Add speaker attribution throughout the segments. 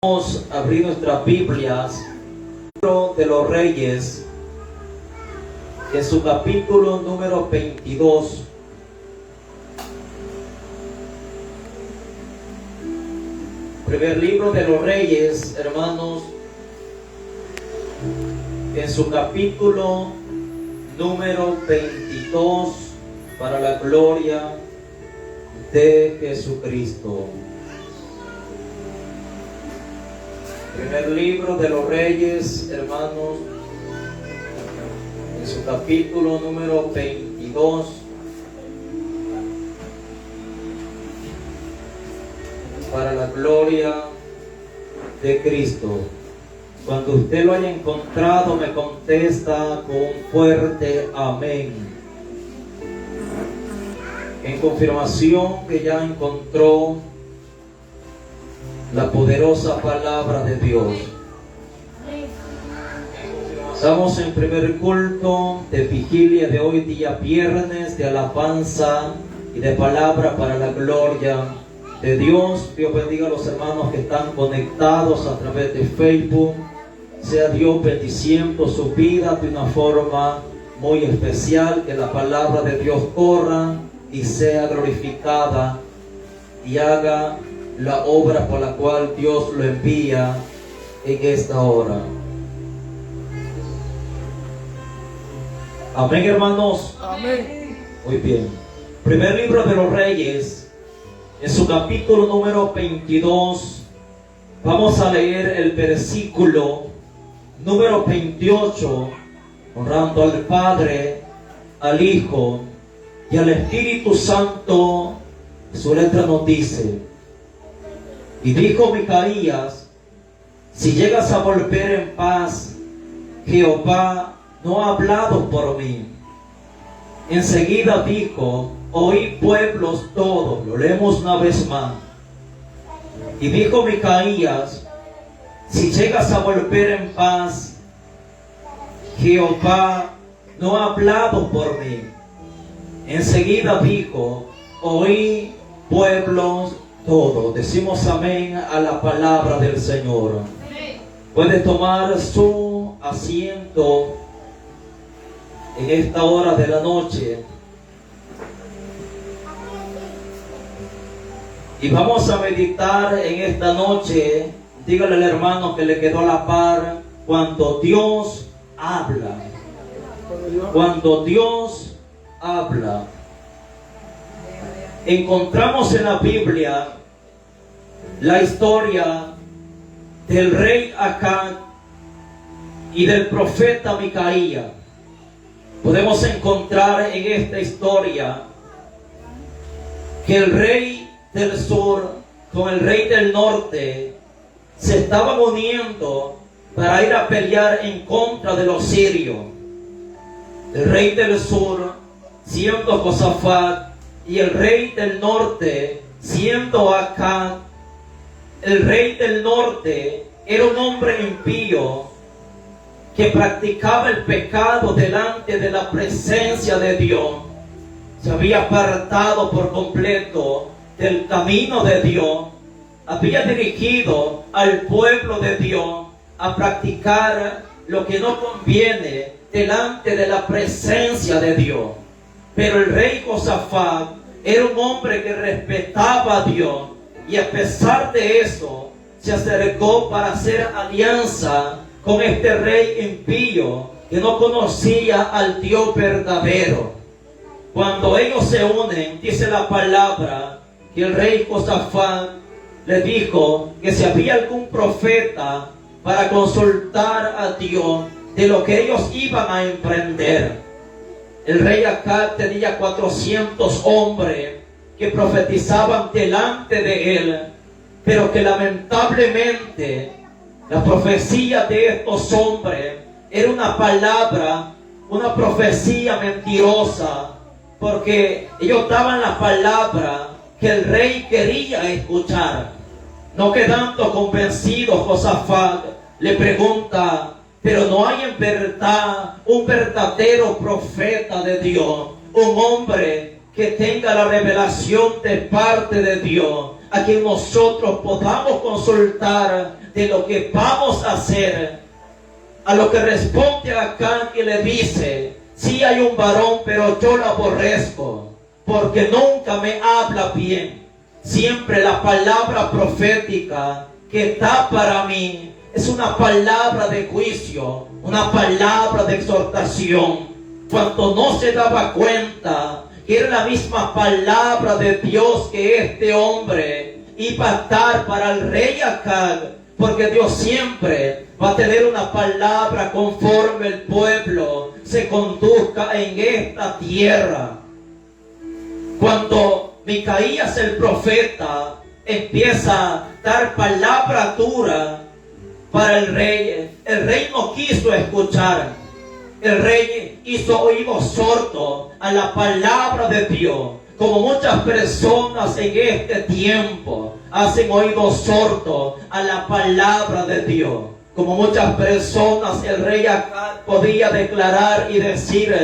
Speaker 1: Vamos a abrir nuestras Biblias, libro de los Reyes, en su capítulo número 22. Primer libro de los Reyes, hermanos, en su capítulo número 22, para la gloria de Jesucristo. Primer libro de los Reyes, hermanos, en su capítulo número 22, para la gloria de Cristo. Cuando usted lo haya encontrado, me contesta con un fuerte amén, en confirmación que ya encontró la poderosa palabra de Dios. Estamos en primer culto de vigilia de hoy día viernes, de alabanza y de palabra para la gloria de Dios. Dios bendiga a los hermanos que están conectados a través de Facebook. Sea Dios bendiciendo su vida de una forma muy especial, que la palabra de Dios corra y sea glorificada y haga la obra por la cual Dios lo envía en esta hora. Amén, hermanos.
Speaker 2: Amén.
Speaker 1: Muy bien. Primer libro de los Reyes, en su capítulo número 22, vamos a leer el versículo número 28, honrando al Padre, al Hijo y al Espíritu Santo. Su letra nos dice: y dijo Micaías, si llegas a volver en paz, Jehová no ha hablado por mí. Enseguida dijo, oí pueblos todos. Lo leemos una vez más. Y dijo Micaías, si llegas a volver en paz, Jehová no ha hablado por mí. Enseguida dijo, oí pueblos todos. Decimos amén a la palabra del Señor. Puede tomar su asiento en esta hora de la noche. Y vamos a meditar en esta noche. Dígale al hermano que le quedó a la par: cuando Dios habla. Cuando Dios habla. Encontramos en la Biblia la historia del rey Acab y del profeta Micaías. Podemos encontrar en esta historia que el rey del sur con el rey del norte se estaban uniendo para ir a pelear en contra de los sirios. El rey del sur siendo Josafat y el rey del norte siendo Acab. El rey del norte era un hombre impío que practicaba el pecado delante de la presencia de Dios. Se había apartado por completo del camino de Dios. Había dirigido al pueblo de Dios a practicar lo que no conviene delante de la presencia de Dios. Pero el rey Josafat era un hombre que respetaba a Dios, y a pesar de eso se acercó para hacer alianza con este rey impío que no conocía al Dios verdadero. Cuando ellos se unen, dice la palabra que el rey Josafat le dijo que si había algún profeta para consultar a Dios de lo que ellos iban a emprender. El rey Acab tenía 400 hombres que profetizaban delante de él, pero que lamentablemente la profecía de estos hombres era una palabra, una profecía mentirosa, porque ellos daban la palabra que el rey quería escuchar. No quedando convencido, Josafat le pregunta: pero no hay en verdad un verdadero profeta de Dios, un hombre que tenga la revelación de parte de Dios, a quien nosotros podamos consultar de lo que vamos a hacer. A lo que responde Acán y le dice: sí hay un varón, pero yo lo aborrezco, porque nunca me habla bien. Siempre la palabra profética que está para mí es una palabra de juicio, una palabra de exhortación. Cuando no se daba cuenta que era la misma palabra de Dios que este hombre iba a dar para el rey Acab, porque Dios siempre va a tener una palabra conforme el pueblo se conduzca en esta tierra. Cuando Micaías el profeta empieza a dar palabra dura para el rey no quiso escuchar. El rey hizo oído sordo a la palabra de Dios, como muchas personas en este tiempo hacen oído sordo a la palabra de Dios. Como muchas personas, el rey Acab podía declarar y decir: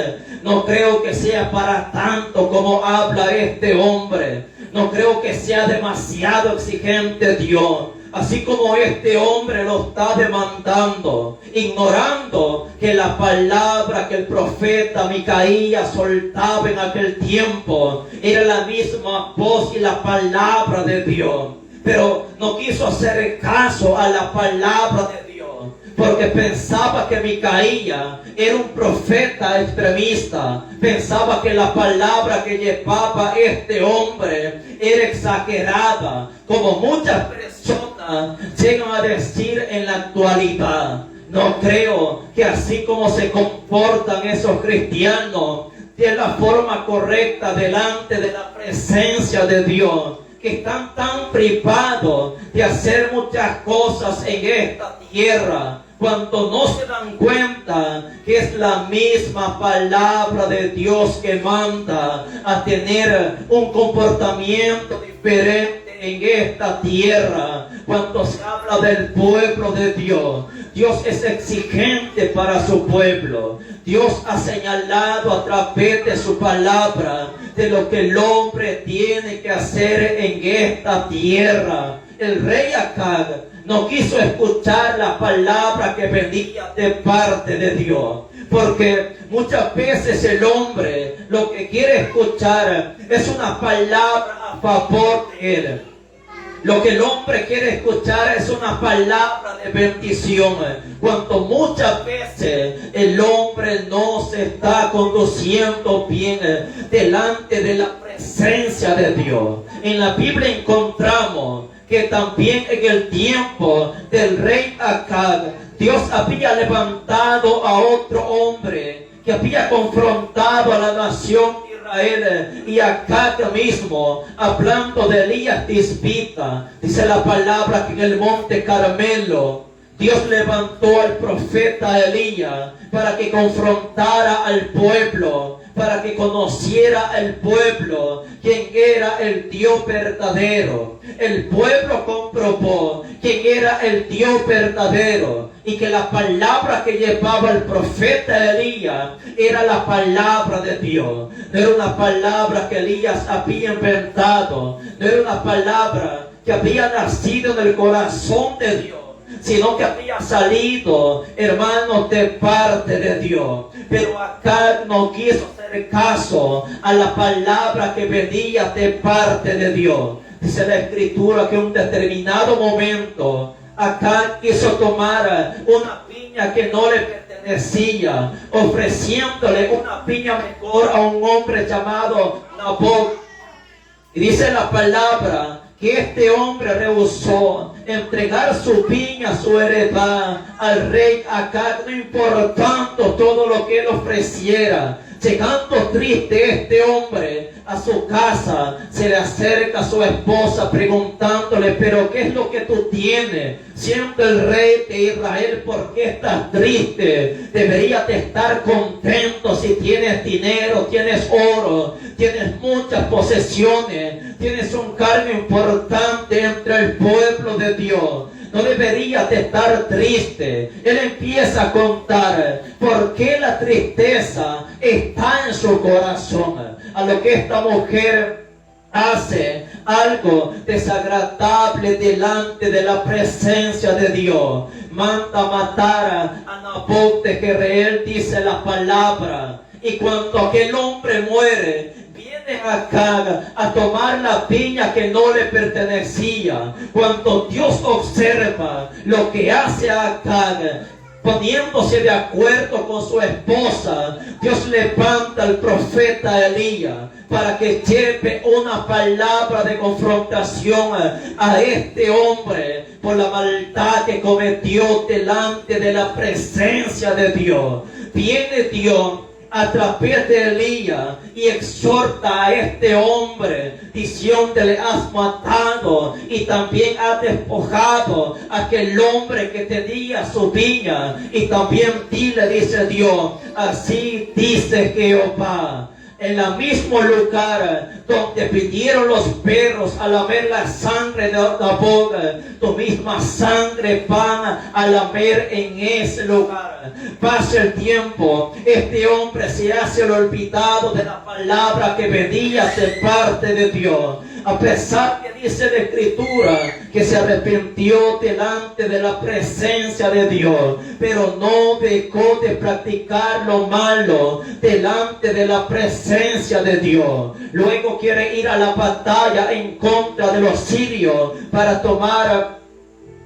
Speaker 1: no creo que sea para tanto como habla este hombre, no creo que sea demasiado exigente Dios, así como este hombre lo está demandando, ignorando que la palabra que el profeta Micaías soltaba en aquel tiempo era la misma voz y la palabra de Dios. Pero no quiso hacer caso a la palabra de Dios, porque pensaba que Micaías era un profeta extremista, pensaba que la palabra que llevaba este hombre era exagerada, como muchas personas llegan a decir en la actualidad. No creo que así como se comportan esos cristianos, de la forma correcta delante de la presencia de Dios, que están tan privados de hacer muchas cosas en esta tierra, cuando no se dan cuenta que es la misma palabra de Dios que manda a tener un comportamiento diferente en esta tierra. Cuando se habla del pueblo de Dios, Dios es exigente para su pueblo. Dios ha señalado a través de su palabra de lo que el hombre tiene que hacer en esta tierra. El rey Acab no quiso escuchar la palabra que venía de parte de Dios, porque muchas veces el hombre lo que quiere escuchar es una palabra a favor de él. Lo que el hombre quiere escuchar es una palabra de bendición, cuando muchas veces el hombre no se está conduciendo bien delante de la presencia de Dios. En la Biblia encontramos que también en el tiempo del rey Acab, Dios había levantado a otro hombre que había confrontado a la nación de Israel, y Acab mismo, hablando de Elías Tisbita, dice la palabra que en el monte Carmelo Dios levantó al profeta Elías para que confrontara al pueblo, para que conociera el pueblo quién era el Dios verdadero. El pueblo comprobó quién era el Dios verdadero, y que la palabra que llevaba el profeta Elías era la palabra de Dios. No era una palabra que Elías había inventado, no era una palabra que había nacido en el corazón de Dios, sino que había salido, hermanos, de parte de Dios. Pero Acab no quiso hacer caso a la palabra que venía de parte de Dios. Dice la Escritura que en un determinado momento Acab quiso tomar una piña que no le pertenecía, ofreciéndole una piña mejor a un hombre llamado Nabot. Y dice la palabra que este hombre rehusó entregar su piña, su heredad al rey Acab, no importando todo lo que él ofreciera. Llegando triste este hombre a su casa, se le acerca a su esposa preguntándole: pero ¿qué es lo que tú tienes? Siendo el rey de Israel, ¿por qué estás triste? Deberías de estar contento si tienes dinero, tienes oro, tienes muchas posesiones, tienes un cargo importante entre el pueblo de Dios. No deberías de estar triste. Él empieza a contar por qué la tristeza está en su corazón. A lo que esta mujer hace, algo desagradable delante de la presencia de Dios. Manda matar a Nabot de Jezreel, dice la palabra. Y cuando aquel hombre muere, viene acá a tomar la viña que no le pertenecía. Cuando Dios observa lo que hace Acab, poniéndose de acuerdo con su esposa, Dios levanta al profeta Elías para que lleve una palabra de confrontación a este hombre por la maldad que cometió delante de la presencia de Dios. Viene Dios a través de Elías y exhorta a este hombre, diciéndole: has matado y también has despojado a aquel hombre que tenía su viña. Y también dile, dice Dios, así dice Jehová. En el mismo lugar donde vinieron los perros a lamer la sangre de Nabot, tu misma sangre van a lamer en ese lugar. Pasa el tiempo, este hombre se hace el olvidado de la palabra que venía de parte de Dios. A pesar que dice la Escritura que se arrepintió delante de la presencia de Dios, pero no dejó de practicar lo malo delante de la presencia de Dios. Luego quiere ir a la batalla en contra de los sirios para tomar,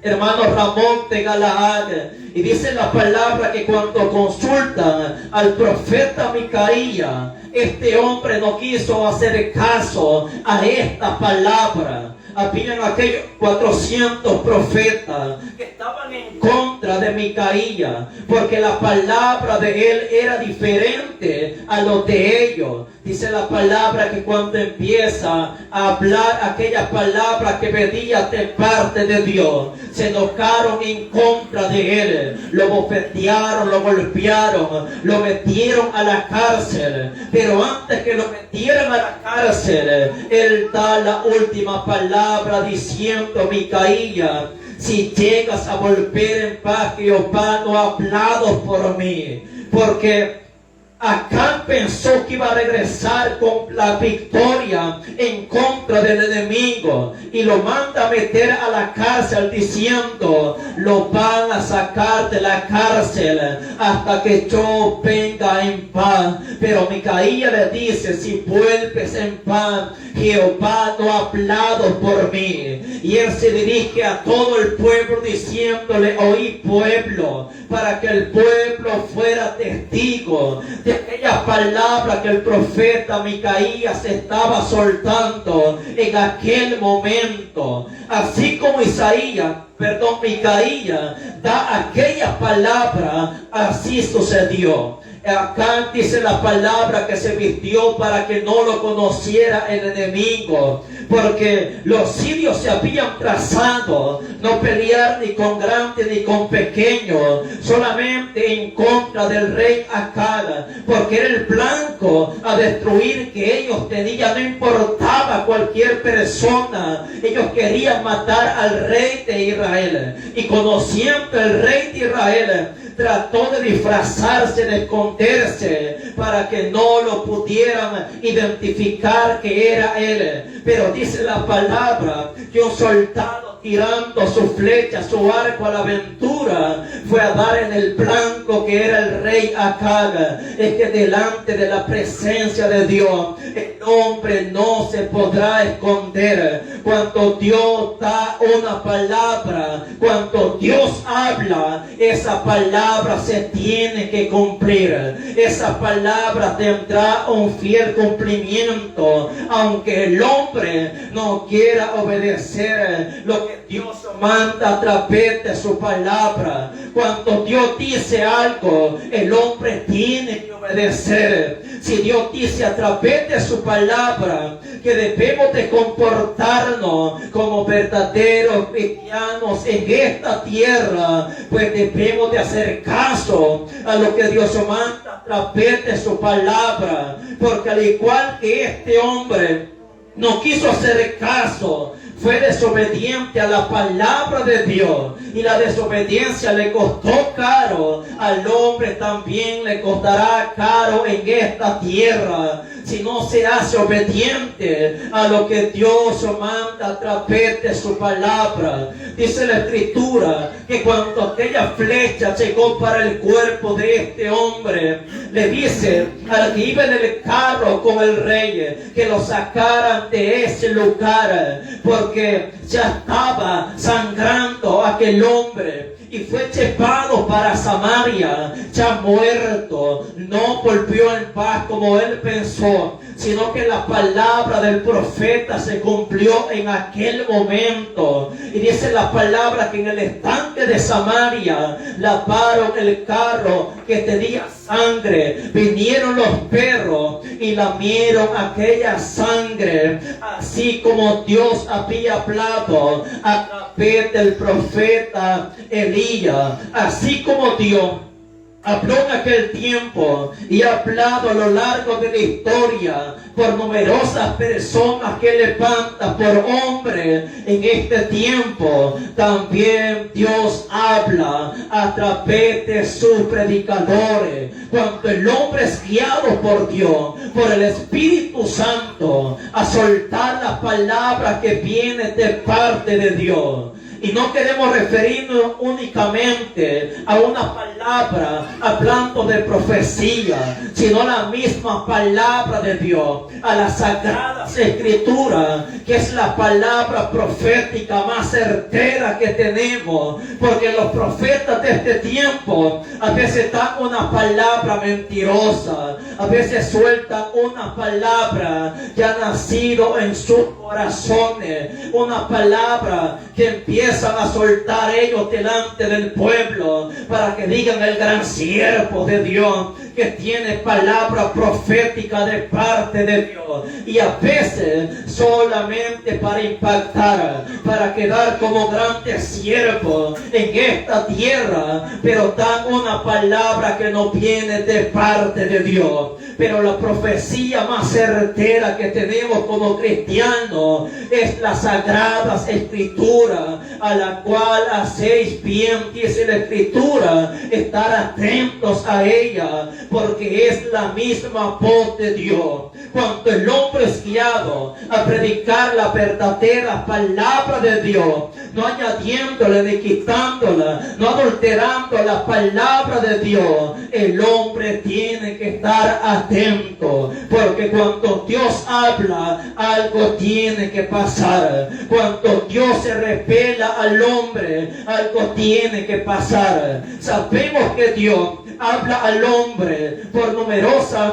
Speaker 1: hermano, Ramón de Galaad. Y dice la palabra que cuando consultan al profeta Micaía, este hombre no quiso hacer caso a esta palabra. Habían aquellos 400 profetas que estaban en contra de Micaía, porque la palabra de él era diferente a los de ellos. Dice la palabra que cuando empieza a hablar aquella palabra que venía de parte de Dios, se enojaron en contra de él, lo bofetearon, lo golpearon, lo metieron a la cárcel. Pero antes que lo metieran a la cárcel, él da la última palabra diciendo: Micaía, si llegas a volver en paz, Jehová no ha hablado por mí. Porque Acab pensó que iba a regresar con la victoria en contra del enemigo y lo manda a meter a la cárcel diciendo: lo van a sacar de la cárcel hasta que yo venga en paz. Pero Micaía le dice: si vuelves en paz, Jehová no ha hablado por mí. Y él se dirige a todo el pueblo diciéndole: oí, pueblo, para que el pueblo fuera testigo de aquella palabra que el profeta Micaías estaba soltando en aquel momento. Así como Micaías da aquella palabra, así sucedió. Acá dice la palabra que se vistió para que no lo conociera el enemigo, porque los sirios se habían trazado no pelear ni con grandes ni con pequeños, solamente en contra del rey Acab, porque era el blanco a destruir que ellos tenían. No importaba cualquier persona, ellos querían matar al rey de Israel. Y conociendo el rey de Israel, trató de disfrazarse, de esconderse para que no lo pudieran identificar que era él. Pero dice la palabra que un soldado, tirando su flecha, su arco a la aventura, fue a dar en el blanco que era el rey Acab. Es que delante de la presencia de Dios el hombre no se podrá esconder. Cuando Dios da una palabra, cuando Dios habla, esa palabra se tiene que cumplir. Esa palabra tendrá un fiel cumplimiento, aunque el hombre no quiera obedecer lo que Dios manda a través de su palabra. Cuando Dios dice algo, el hombre tiene que obedecer. Si Dios dice a través de su palabra que debemos de comportarnos como verdaderos cristianos en esta tierra, pues debemos de hacer caso a lo que Dios manda a través de su palabra. Porque al igual que este hombre no quiso hacer caso, fue desobediente a la palabra de Dios, y la desobediencia le costó caro. Al hombre también le costará caro en esta tierra si no se hace obediente a lo que Dios manda a través de su palabra. Dice la Escritura que cuando aquella flecha llegó para el cuerpo de este hombre, le dice al que iba en el carro con el rey que lo sacaran de ese lugar, porque ya estaba sangrando aquel hombre y fue llevado para Samaria ya muerto. No volvió en paz como él pensó, sino que la palabra del profeta se cumplió en aquel momento. Y dice la palabra que en el estanque de Samaria lavaron el carro que tenía sangre. Vinieron los perros y lamieron aquella sangre, así como Dios había hablado a través del profeta Elías. Así como Dios habló en aquel tiempo y ha hablado a lo largo de la historia por numerosas personas que levantan por hombre en este tiempo, también Dios habla a través de sus predicadores. Cuando el hombre es guiado por Dios, por el Espíritu Santo, a soltar la palabra que viene de parte de Dios. Y no queremos referirnos únicamente a una palabra hablando de profecía, sino la misma palabra de Dios, a las sagradas escrituras, que es la palabra profética más certera que tenemos, porque los profetas de este tiempo a veces dan una palabra mentirosa, a veces sueltan una palabra que ha nacido en sus corazones, una palabra que empiezan a soltar ellos delante del pueblo para que digan: el gran siervo de Dios que tiene palabra profética de parte de Dios. Y a veces solamente para impactar, para quedar como grandes siervos en esta tierra, pero dan una palabra que no viene de parte de Dios. Pero la profecía más certera que tenemos como cristianos es las sagradas escrituras, a la cual hacéis bien, dice la Escritura, estar atentos a ella, porque es la misma voz de Dios. Cuando el hombre es guiado a predicar la verdadera palabra de Dios, no añadiéndole ni quitándola, no adulterando la palabra de Dios, el hombre tiene que estar atento, porque cuando Dios habla, algo tiene que pasar. Cuando Dios se revela al hombre, algo tiene que pasar. Sabemos que Dios habla al hombre por numerosas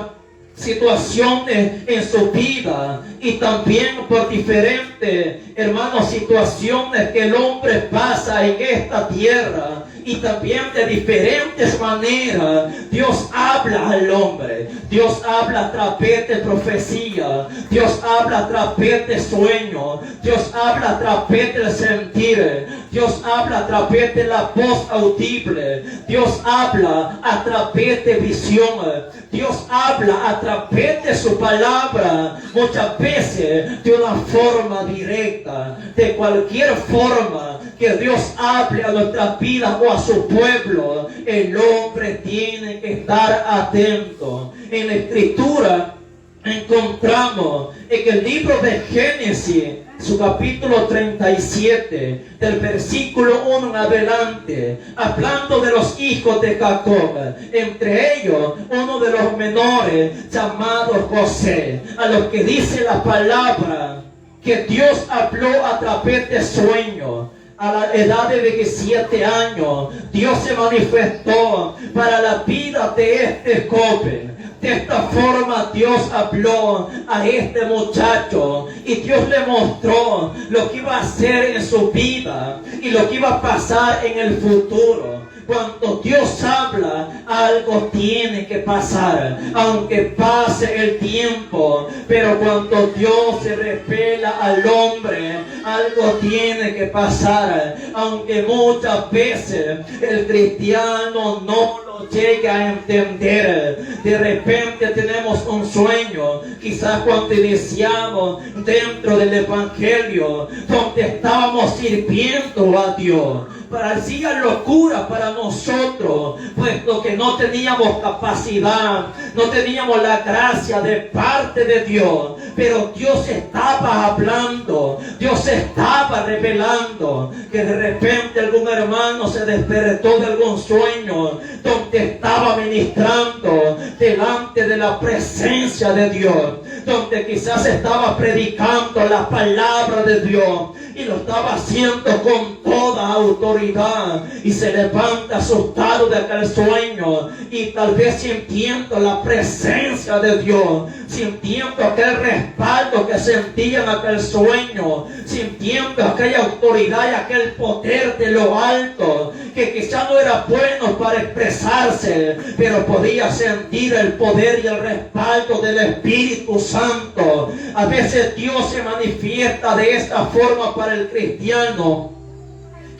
Speaker 1: situaciones en su vida y también por diferentes, hermanos, situaciones que el hombre pasa en esta tierra. Y también de diferentes maneras Dios habla al hombre. Dios habla a través de profecía, Dios habla a través de sueños, Dios habla a través del sentir, Dios habla a través de la voz audible, Dios habla a través de visión, Dios habla a través de su palabra, muchas veces de una forma directa. De cualquier forma que Dios hable a nuestras vidas o a su pueblo, el hombre tiene que estar atento. En la Escritura encontramos en el libro de Génesis, su capítulo 37, del versículo 1 en adelante, hablando de los hijos de Jacob, entre ellos uno de los menores llamado José, a los que dice la palabra que Dios habló a través de sueños. A la edad de 17 años, Dios se manifestó para la vida de este joven. De esta forma Dios habló a este muchacho y Dios le mostró lo que iba a hacer en su vida y lo que iba a pasar en el futuro. Cuando Dios habla, algo tiene que pasar, aunque pase el tiempo. Pero cuando Dios se revela al hombre, algo tiene que pasar, aunque muchas veces el cristiano no lo lo llegue a entender. De repente tenemos un sueño, quizás cuando iniciamos dentro del Evangelio, donde estábamos sirviendo a Dios. Parecía locura para nosotros, puesto que no teníamos capacidad, no teníamos la gracia de parte de Dios, pero Dios estaba hablando, Dios estaba revelando, que de repente algún hermano se despertó de algún sueño, donde estaba ministrando delante de la presencia de Dios, donde quizás estaba predicando la palabra de Dios, y lo estaba haciendo con toda autoridad, y se levanta asustado de aquel sueño, y tal vez sintiendo la presencia de Dios, sintiendo aquel respaldo que sentía en aquel sueño, sintiendo aquella autoridad y aquel poder de lo alto, que quizá no era bueno para expresarse, pero podía sentir el poder y el respaldo del Espíritu Santo. A veces Dios se manifiesta de esta forma para el cristiano,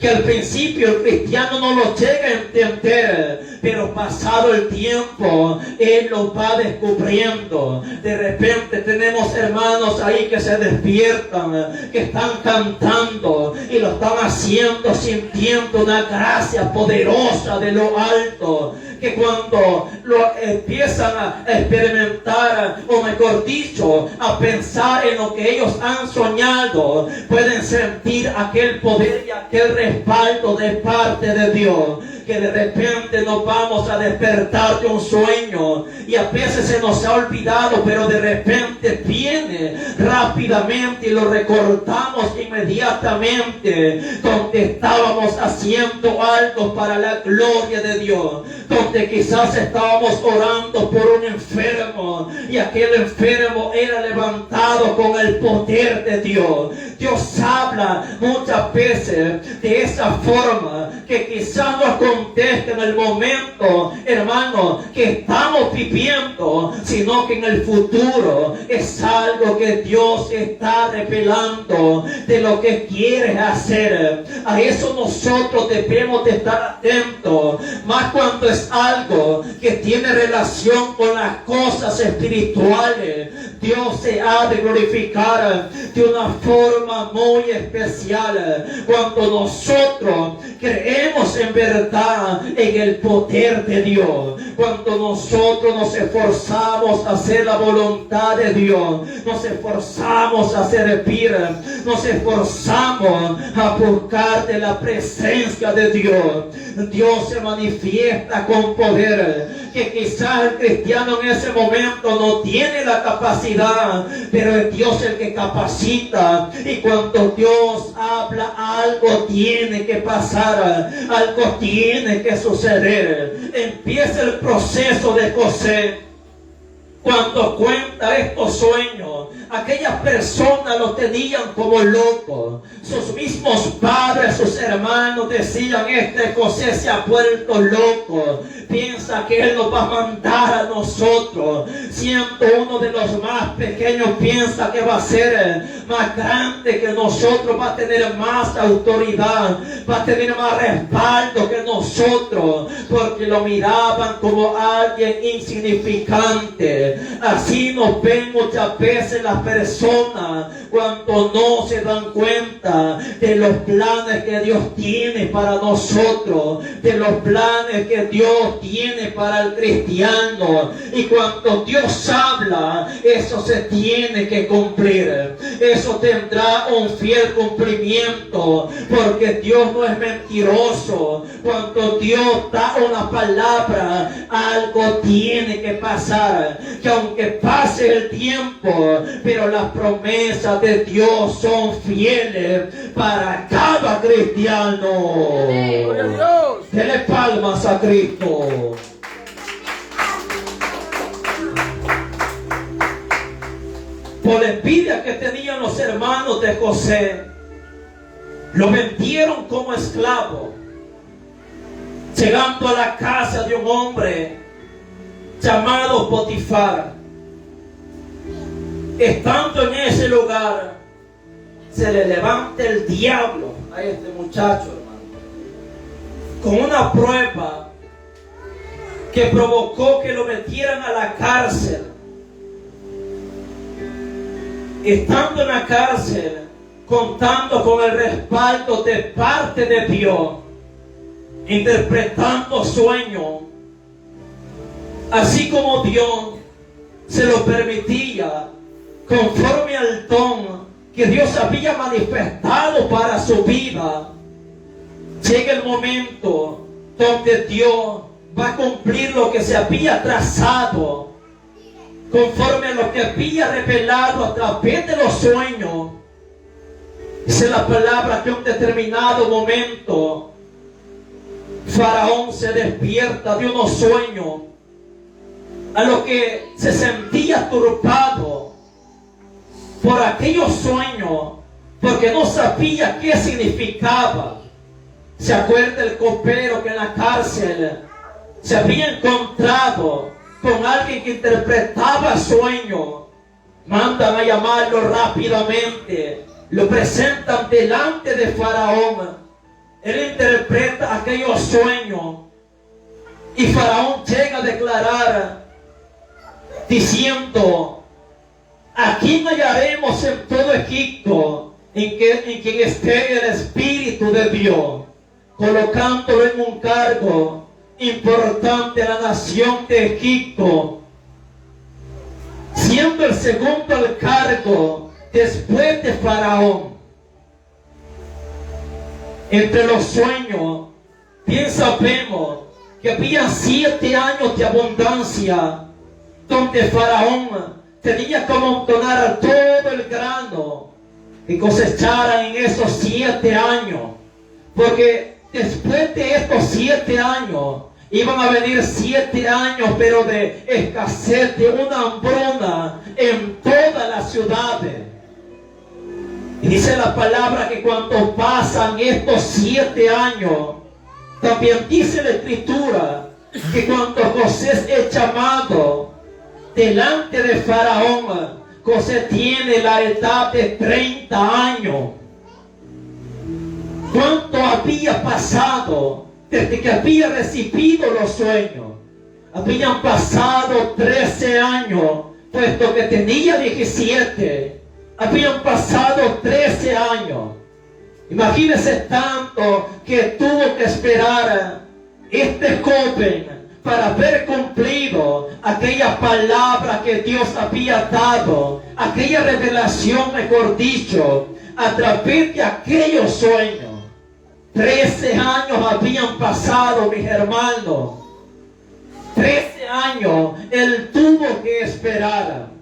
Speaker 1: que al principio el cristiano no lo llega a entender, pero pasado el tiempo él lo va descubriendo. De repente tenemos hermanos ahí que se despiertan, que están cantando y lo están haciendo sintiendo una gracia poderosa de lo alto, que cuando lo empiezan a experimentar, o mejor dicho, a pensar en lo que ellos han soñado, pueden sentir aquel poder y aquel respaldo de parte de Dios. Que de repente nos vamos a despertar de un sueño y a veces se nos ha olvidado, pero de repente viene rápidamente y lo recordamos inmediatamente, donde estábamos haciendo algo para la gloria de Dios, donde quizás estábamos orando por un enfermo y aquel enfermo era levantado con el poder de Dios. Dios habla muchas veces de esa forma, que quizás nos conteste en el momento, hermano, que estamos viviendo, sino que en el futuro es algo que Dios está revelando de lo que quiere hacer. A eso nosotros debemos de estar atentos, más cuando es algo que tiene relación con las cosas espirituales. Dios se ha de glorificar de una forma muy especial cuando nosotros creemos en verdad en el poder de Dios, cuando nosotros nos esforzamos a hacer la voluntad de Dios, nos esforzamos a servir, nos esforzamos a buscar de la presencia de Dios. Dios se manifiesta con poder, que quizás el cristiano en ese momento no tiene la capacidad, pero es Dios el que capacita, y cuando Dios habla, algo tiene que pasar, algo tiene que suceder. Empieza el proceso de José. Cuando cuenta estos sueños, aquellas personas lo tenían como loco. Sus mismos padres, sus hermanos decían: este José se ha vuelto loco, piensa que él nos va a mandar a nosotros. Siendo uno de los más pequeños, piensa que va a ser más grande que nosotros, va a tener más autoridad, va a tener más respaldo que nosotros, porque lo miraban como alguien insignificante. Así nos ven muchas veces las personas cuando no se dan cuenta de los planes que Dios tiene para nosotros, de los planes que Dios tiene para el cristiano. Y cuando Dios habla, eso se tiene que cumplir, eso tendrá un fiel cumplimiento, porque Dios no es mentiroso. Cuando Dios da una palabra, algo tiene que pasar, que aunque pase el tiempo, pero las promesas de Dios son fieles para cada cristiano. Dele palmas a Cristo. Por la envidia que tenían los hermanos de José, lo vendieron como esclavo, llegando a la casa de un hombre llamado Potifar. Estando en ese lugar, se le levanta el diablo a este muchacho, hermano, con una prueba que provocó que lo metieran a la cárcel. Estando en la cárcel, contando con el respaldo de parte de Dios, interpretando sueños, así como Dios se lo permitía, conforme al don que Dios había manifestado para su vida. Llega el momento donde Dios va a cumplir lo que se había trazado, conforme a lo que había revelado a través de los sueños. Dice la palabra que en un determinado momento Faraón se despierta de unos sueños, a lo que se sentía turbado por aquellos sueños, porque no sabía qué significaba. Se acuerda el copero que en la cárcel se había encontrado con alguien que interpretaba sueños. Mandan a llamarlo rápidamente, lo presentan delante de Faraón. Él interpreta aquellos sueños y Faraón llega a declarar diciendo: ¿a quién hallaremos en todo Egipto en quien esté el Espíritu de Dios? Colocándolo en un cargo importante a la nación de Egipto, siendo el segundo al cargo después de Faraón. Entre los sueños, bien sabemos que había 7 años de abundancia, donde Faraón tenía que amontonar todo el grano que cosechara en esos 7 años, porque después de estos 7 años iban a venir 7 años, pero de escasez, de una hambruna en todas las ciudades. Y dice la palabra que cuando pasan estos 7 años, también dice la Escritura que cuando José es llamado delante de Faraón, José tiene la edad de 30 años. ¿Cuánto había pasado desde que había recibido los sueños? Habían pasado 13 años, puesto que tenía 17. Habían pasado 13 años. Imagínense tanto que tuvo que esperar este joven para haber cumplido aquella palabra que Dios había dado, aquella revelación, mejor dicho, a través de aquellos sueños. 13 años habían pasado, mis hermanos. 13 años él tuvo que esperar.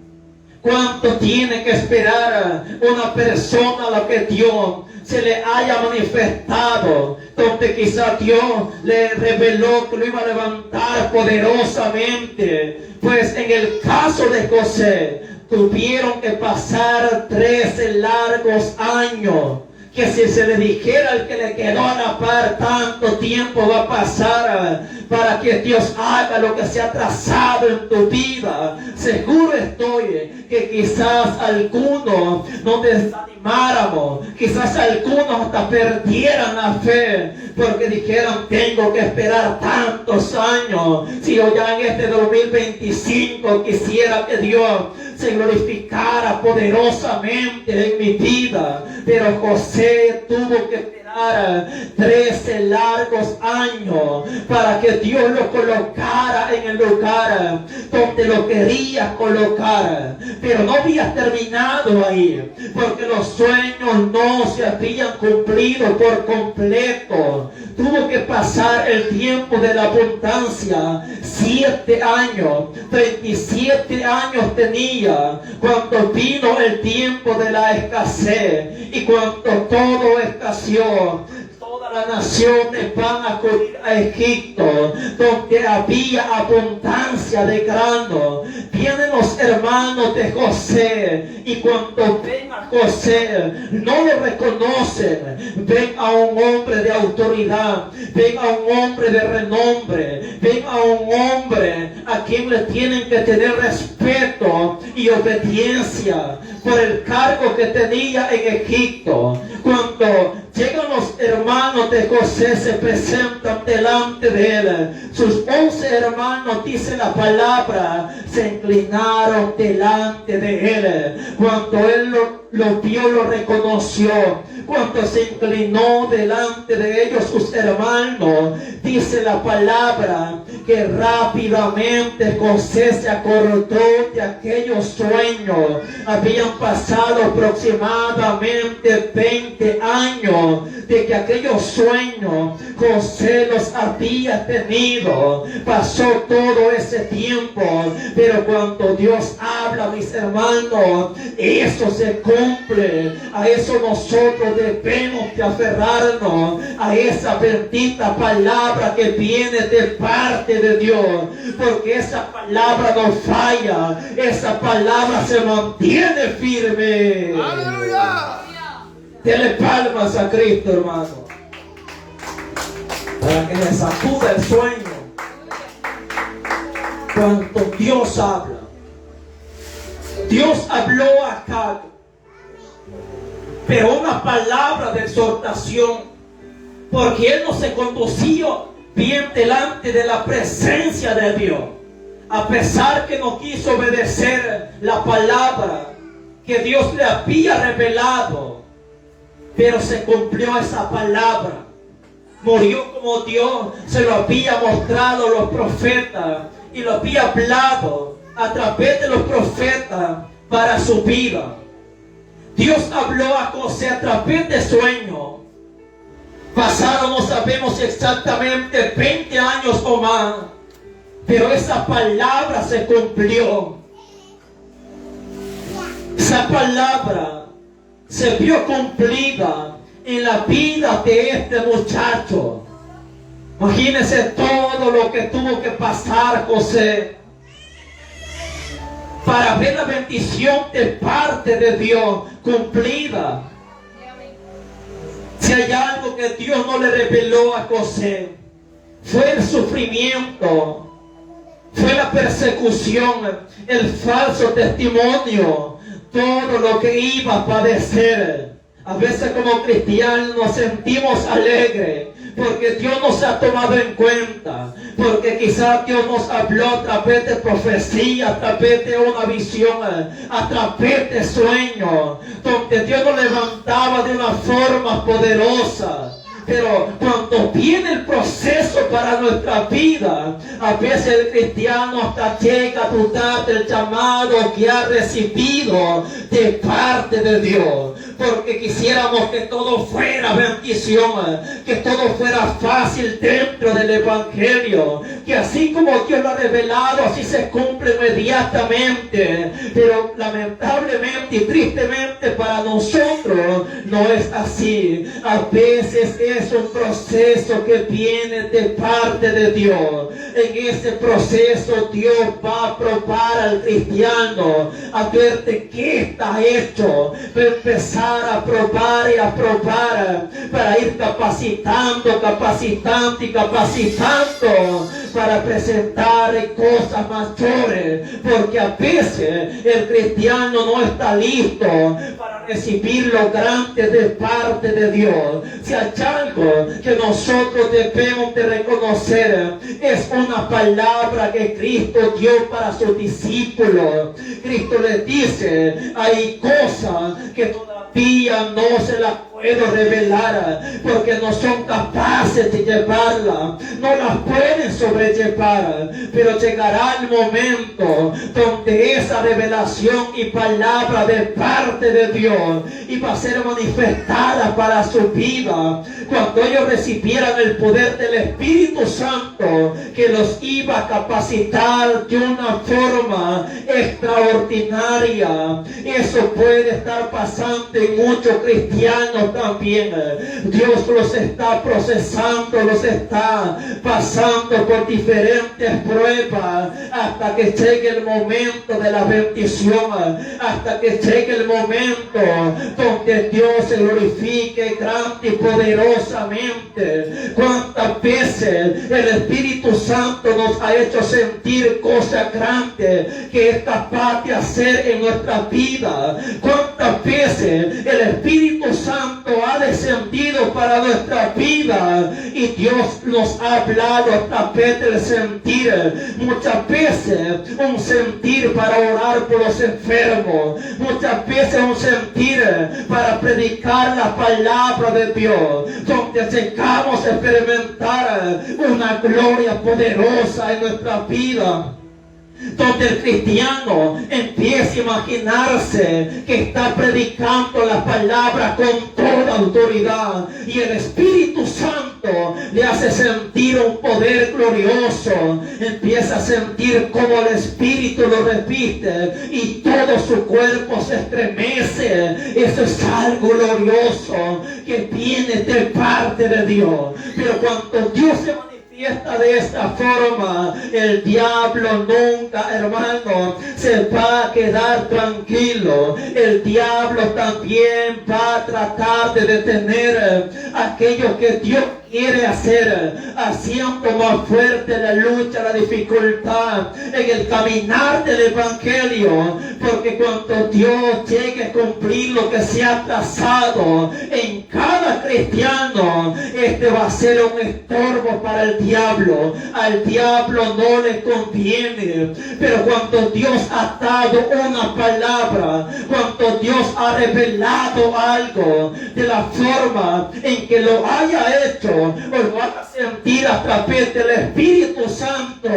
Speaker 1: ¿Cuánto tiene que esperar una persona a la que Dios se le haya manifestado? Donde quizá Dios le reveló que lo iba a levantar poderosamente. Pues en el caso de José, tuvieron que pasar 13 largos años. Que si se le dijera al que le quedó a la par, tanto tiempo va a pasar para que Dios haga lo que se ha trazado en tu vida. Seguro estoy que quizás algunos nos desanimáramos, quizás algunos hasta perdieran la fe, porque dijeran: tengo que esperar tantos años, si yo ya en este 2025 quisiera que Dios se glorificara poderosamente en mi vida. Pero José tuvo que esperar 13 largos años para que Dios lo colocara en el lugar donde lo quería colocar. Pero no había terminado ahí, porque los sueños no se habían cumplido por completo. Tuvo que pasar el tiempo de la abundancia, 7 años, 37 años tenía cuando vino el tiempo de la escasez. Y cuando todo escaseó, todas las naciones van a acudir a Egipto, donde había abundancia de grano. Vienen los hermanos de José, y cuando ven a José, no lo reconocen. Ven a un hombre de autoridad, ven a un hombre de renombre, ven a un hombre a quien le tienen que tener respeto y obediencia por el cargo que tenía en Egipto. Cuando
Speaker 2: llegan los hermanos de José, se presentan delante de él. Sus 11 hermanos, dice la palabra, se inclinaron delante de él. Cuando él lo vio, lo reconoció. Cuando se inclinó delante de ellos sus hermanos, dice la palabra que rápidamente José se acordó de aquellos sueños. Habían pasado aproximadamente 20 años de que aquellos sueños José los había tenido. Pasó todo ese tiempo, pero cuando Dios habla, mis hermanos, eso se cumple. A eso nosotros debemos de aferrarnos, a esa bendita palabra que viene de parte de Dios, porque esa palabra no falla, esa palabra se mantiene firme.
Speaker 3: ¡Aleluya!
Speaker 2: Dele palmas a Cristo, hermano, para que le sacuda el sueño. Cuando Dios habla, Dios habló a Acab, pero una palabra de exhortación, porque él no se conducía bien delante de la presencia de Dios, a pesar que no quiso obedecer la palabra que Dios le había revelado, pero se cumplió esa palabra. Murió como Dios se lo había mostrado a los profetas y lo había hablado a través de los profetas para su vida. Dios habló a José a través de sueños. Pasaron, no sabemos exactamente, 20 años o más, pero esa palabra se cumplió. Esa palabra se vio cumplida en la vida de este muchacho. Imagínense todo lo que tuvo que pasar José para ver la bendición de parte de Dios cumplida. Si hay algo que Dios no le reveló a José, fue el sufrimiento, fue la persecución, el falso testimonio, todo lo que iba a padecer. A veces como cristianos nos sentimos alegres porque Dios nos ha tomado en cuenta, porque quizás Dios nos habló a través de profecía, a través de una visión, a través de sueños, donde Dios nos levantaba de una forma poderosa. Pero cuando viene el proceso para nuestra vida, a veces el cristiano hasta llega a dudar del llamado que ha recibido de parte de Dios, porque quisiéramos que todo fuera bendición, que todo fuera fácil dentro del evangelio, que así como Dios lo ha revelado, así se cumple inmediatamente. Pero lamentablemente y tristemente para nosotros no es así. A veces es un proceso que viene de parte de Dios. En ese proceso Dios va a probar al cristiano, a ver de qué está hecho, para empezar a probar y a probar, para ir capacitando, capacitando y capacitando, para presentar cosas mayores, porque a veces el cristiano no está listo para recibir lo grande de parte de Dios. Si hay algo que nosotros debemos de reconocer, es una palabra que Cristo dio para sus discípulos. Cristo les dice, hay cosas que todavía no se las puedo revelar, porque no son capaces de llevarla, no las pueden sobrellevar, pero llegará el momento donde esa revelación y palabra de parte de Dios iba a ser manifestada para su vida, cuando ellos recibieran el poder del Espíritu Santo, que los iba a capacitar de una forma extraordinaria. Eso puede estar pasando en muchos cristianos también. Dios los está procesando, los está pasando por diferentes pruebas hasta que llegue el momento de la bendición, hasta que llegue el momento donde Dios se glorifique grande y poderosamente. ¿Cuántas veces el Espíritu Santo nos ha hecho sentir cosas grandes que es capaz de hacer en nuestra vida? ¿Cuántas cuántas veces el Espíritu Santo ha descendido para nuestra vida y Dios nos ha hablado a través del sentir. Muchas veces un sentir para orar por los enfermos, muchas veces un sentir para predicar la palabra de Dios, donde llegamos a experimentar una gloria poderosa en nuestra vida, donde el cristiano empieza a imaginarse que está predicando la palabra con toda autoridad y el Espíritu Santo le hace sentir un poder glorioso, empieza a sentir como el Espíritu lo repite y todo su cuerpo se estremece. Eso es algo glorioso que viene de parte de Dios. Pero cuando Dios se manifiesta de esta forma, el diablo nunca, hermano, se va a quedar tranquilo. El diablo también va a tratar de detener aquello que Dios quiere hacer, haciendo más fuerte la lucha, la dificultad en el caminar del Evangelio, porque cuando Dios llegue a cumplir lo que se ha trazado en cada cristiano, este va a ser un estorbo para el diablo. Al diablo no le conviene, pero cuando Dios ha dado una palabra, cuando Dios ha revelado algo de la forma en que lo haya hecho, o lo haga sentir a través del Espíritu Santo,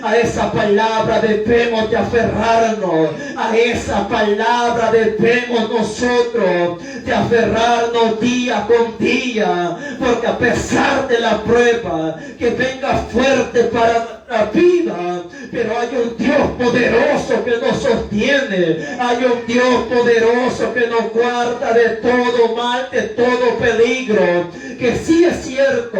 Speaker 2: a esa palabra debemos de aferrarnos, a esa palabra debemos nosotros de aferrarnos día con día, porque a pesar de la prueba que venga fuerte para nuestra vida, pero hay un Dios poderoso que nos sostiene, hay un Dios poderoso que nos guarda de todo mal, de todo peligro, que sí es cierto,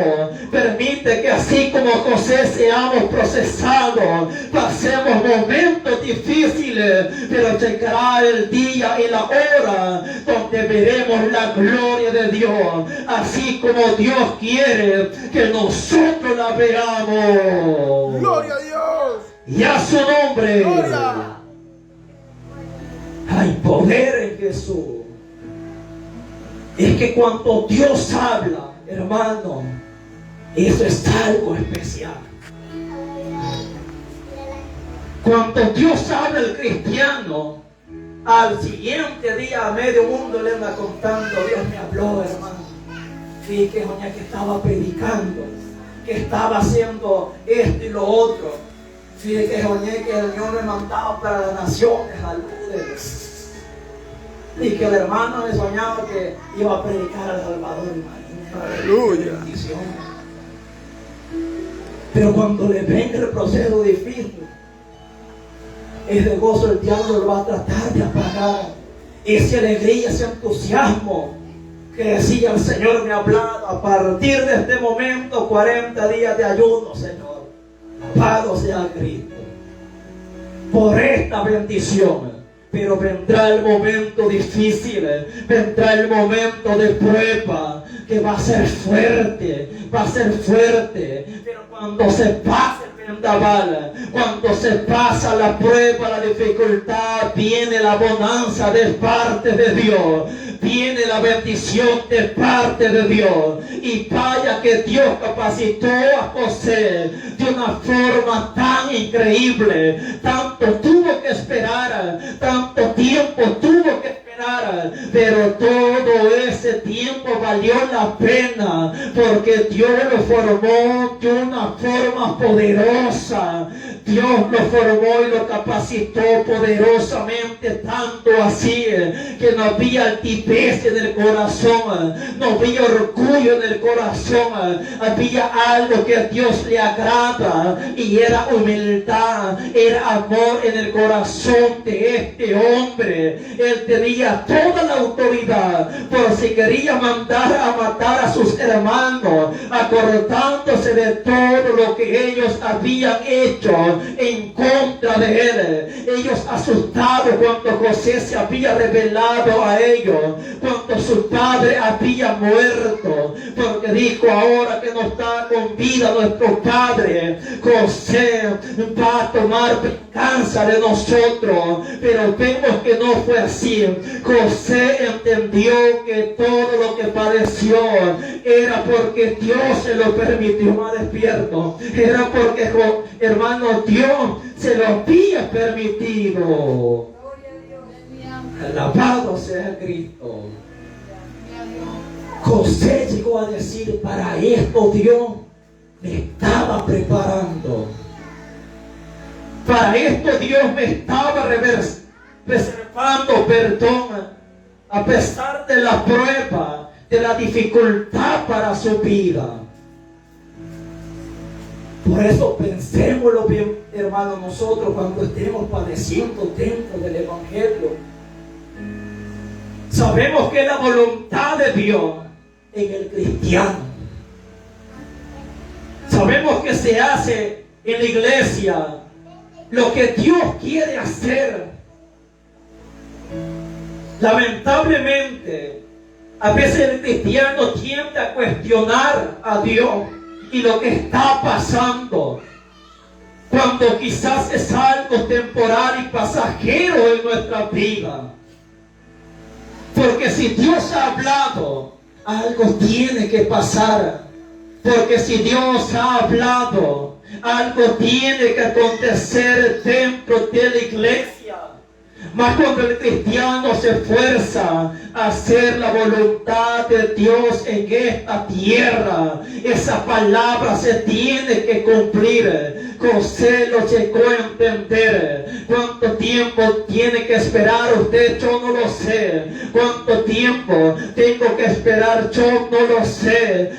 Speaker 2: permite que así como José seamos procesados, pasemos momentos difíciles, pero llegará el día y la hora donde veremos la gloria de Dios, así como Dios quiere que nosotros la veamos.
Speaker 3: ¡Gloria a Dios!
Speaker 2: Y a su nombre.
Speaker 3: ¡Gloria!
Speaker 2: Hay poder en Jesús. Es que cuando Dios habla, hermano, eso es algo especial. Cuando Dios habla al cristiano, al siguiente día a medio mundo le anda contando: Dios me habló, hermano. Sí, que doña que estaba predicando, que estaba haciendo esto y lo otro. Sí, que soñé que el Señor me mandaba para las naciones, saludes. Y que el hermano me soñaba que iba a predicar al Salvador. Imagínate.
Speaker 3: Aleluya.
Speaker 2: Bendición. Pero cuando le venga el proceso difícil, ese gozo el diablo lo va a tratar de apagar. Esa alegría, ese entusiasmo que decía: el Señor me ha hablado, a partir de este momento 40 días de ayuno, Señor, pago sea Cristo por esta bendición. Pero vendrá el momento difícil, vendrá el momento de prueba, que va a ser fuerte, pero cuando se pase el vendaval, cuando se pasa la prueba, la dificultad, viene la bonanza de parte de Dios, viene la bendición de parte de Dios. Y vaya que Dios capacitó a José de una forma tan increíble. Tanto tuvo que esperar, tanto tiempo tuvo que esperar, pero todo ese tiempo valió la pena, porque Dios lo formó de una forma poderosa. Dios lo formó y lo capacitó poderosamente, tanto así que no había altivez en el corazón, no había orgullo en el corazón, había algo que a Dios le agrada y era humildad, era amor en el corazón de este hombre. Él tenía toda la autoridad, por si quería mandar a matar a sus hermanos, acordándose de todo lo que ellos habían hecho. en contra de él. Ellos asustados cuando José se había revelado a ellos, cuando su padre había muerto, porque dijo: ahora que no está con vida nuestro padre, José va a tomar venganza de nosotros. Pero vemos que no fue así. José entendió que todo lo que padeció era porque Dios se lo permitió. Más despierto, era porque, hermano, Dios se lo había permitido. Alabado sea Cristo. José llegó a decir: para esto Dios me estaba preparando. Para esto Dios me estaba reservando perdón, a pesar de la prueba, de la dificultad para su vida. Por eso pensémoslo bien, hermanos, nosotros cuando estemos padeciendo dentro del Evangelio. Sabemos que la voluntad de Dios en el cristiano. Sabemos que se hace en la iglesia lo que Dios quiere hacer. Lamentablemente, a veces el cristiano tiende a cuestionar a Dios y lo que está pasando, cuando quizás es algo temporal y pasajero en nuestra vida. Porque si Dios ha hablado, algo tiene que pasar. Porque si Dios ha hablado, algo tiene que acontecer dentro de la iglesia. Mas cuando el cristiano se esfuerza a hacer la voluntad de Dios en esta tierra, esa palabra se tiene que cumplir. José lo llegó a entender. ¿Cuánto tiempo tiene que esperar usted? Yo no lo sé. ¿Cuánto tiempo tengo que esperar? Yo no lo sé.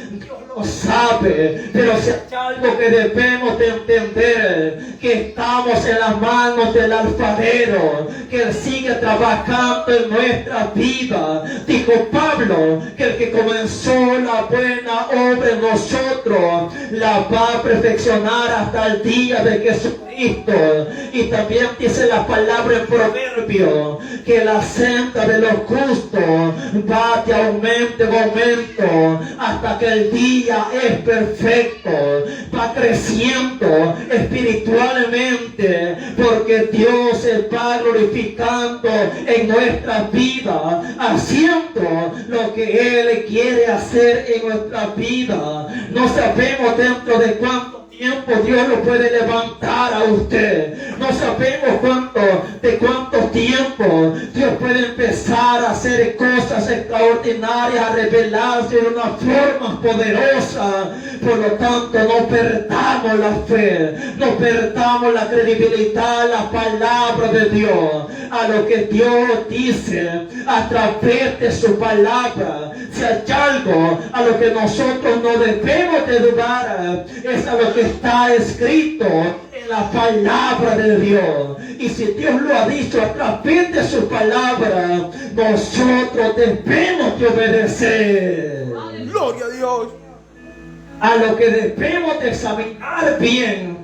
Speaker 2: Lo sabe, pero si hay algo que debemos de entender, que estamos en las manos del alfarero, que Él sigue trabajando en nuestra vida. Dijo Pablo que el que comenzó la buena obra en nosotros la va a perfeccionar hasta el día de Jesucristo. Y también dice la palabra en Proverbio que la senda de los justos va de aumento en aumento hasta que el día es perfecto, va creciendo espiritualmente, porque Dios se va glorificando en nuestra vida, haciendo lo que Él quiere hacer en nuestra vida. No sabemos dentro de cuánto tiempo Dios lo puede levantar a usted. No sabemos de cuánto tiempo Dios puede empezar a hacer cosas extraordinarias, a revelarse de una forma poderosa. Por lo tanto, no perdamos la fe, no perdamos la credibilidad, la palabra de Dios, a lo que Dios dice a través de su palabra. Si hay algo a lo que nosotros no debemos de dudar, es a lo que está escrito en la palabra de Dios. Y si Dios lo ha dicho a través de su palabra, nosotros debemos de obedecer.
Speaker 3: Gloria a Dios.
Speaker 2: A lo que debemos de examinar bien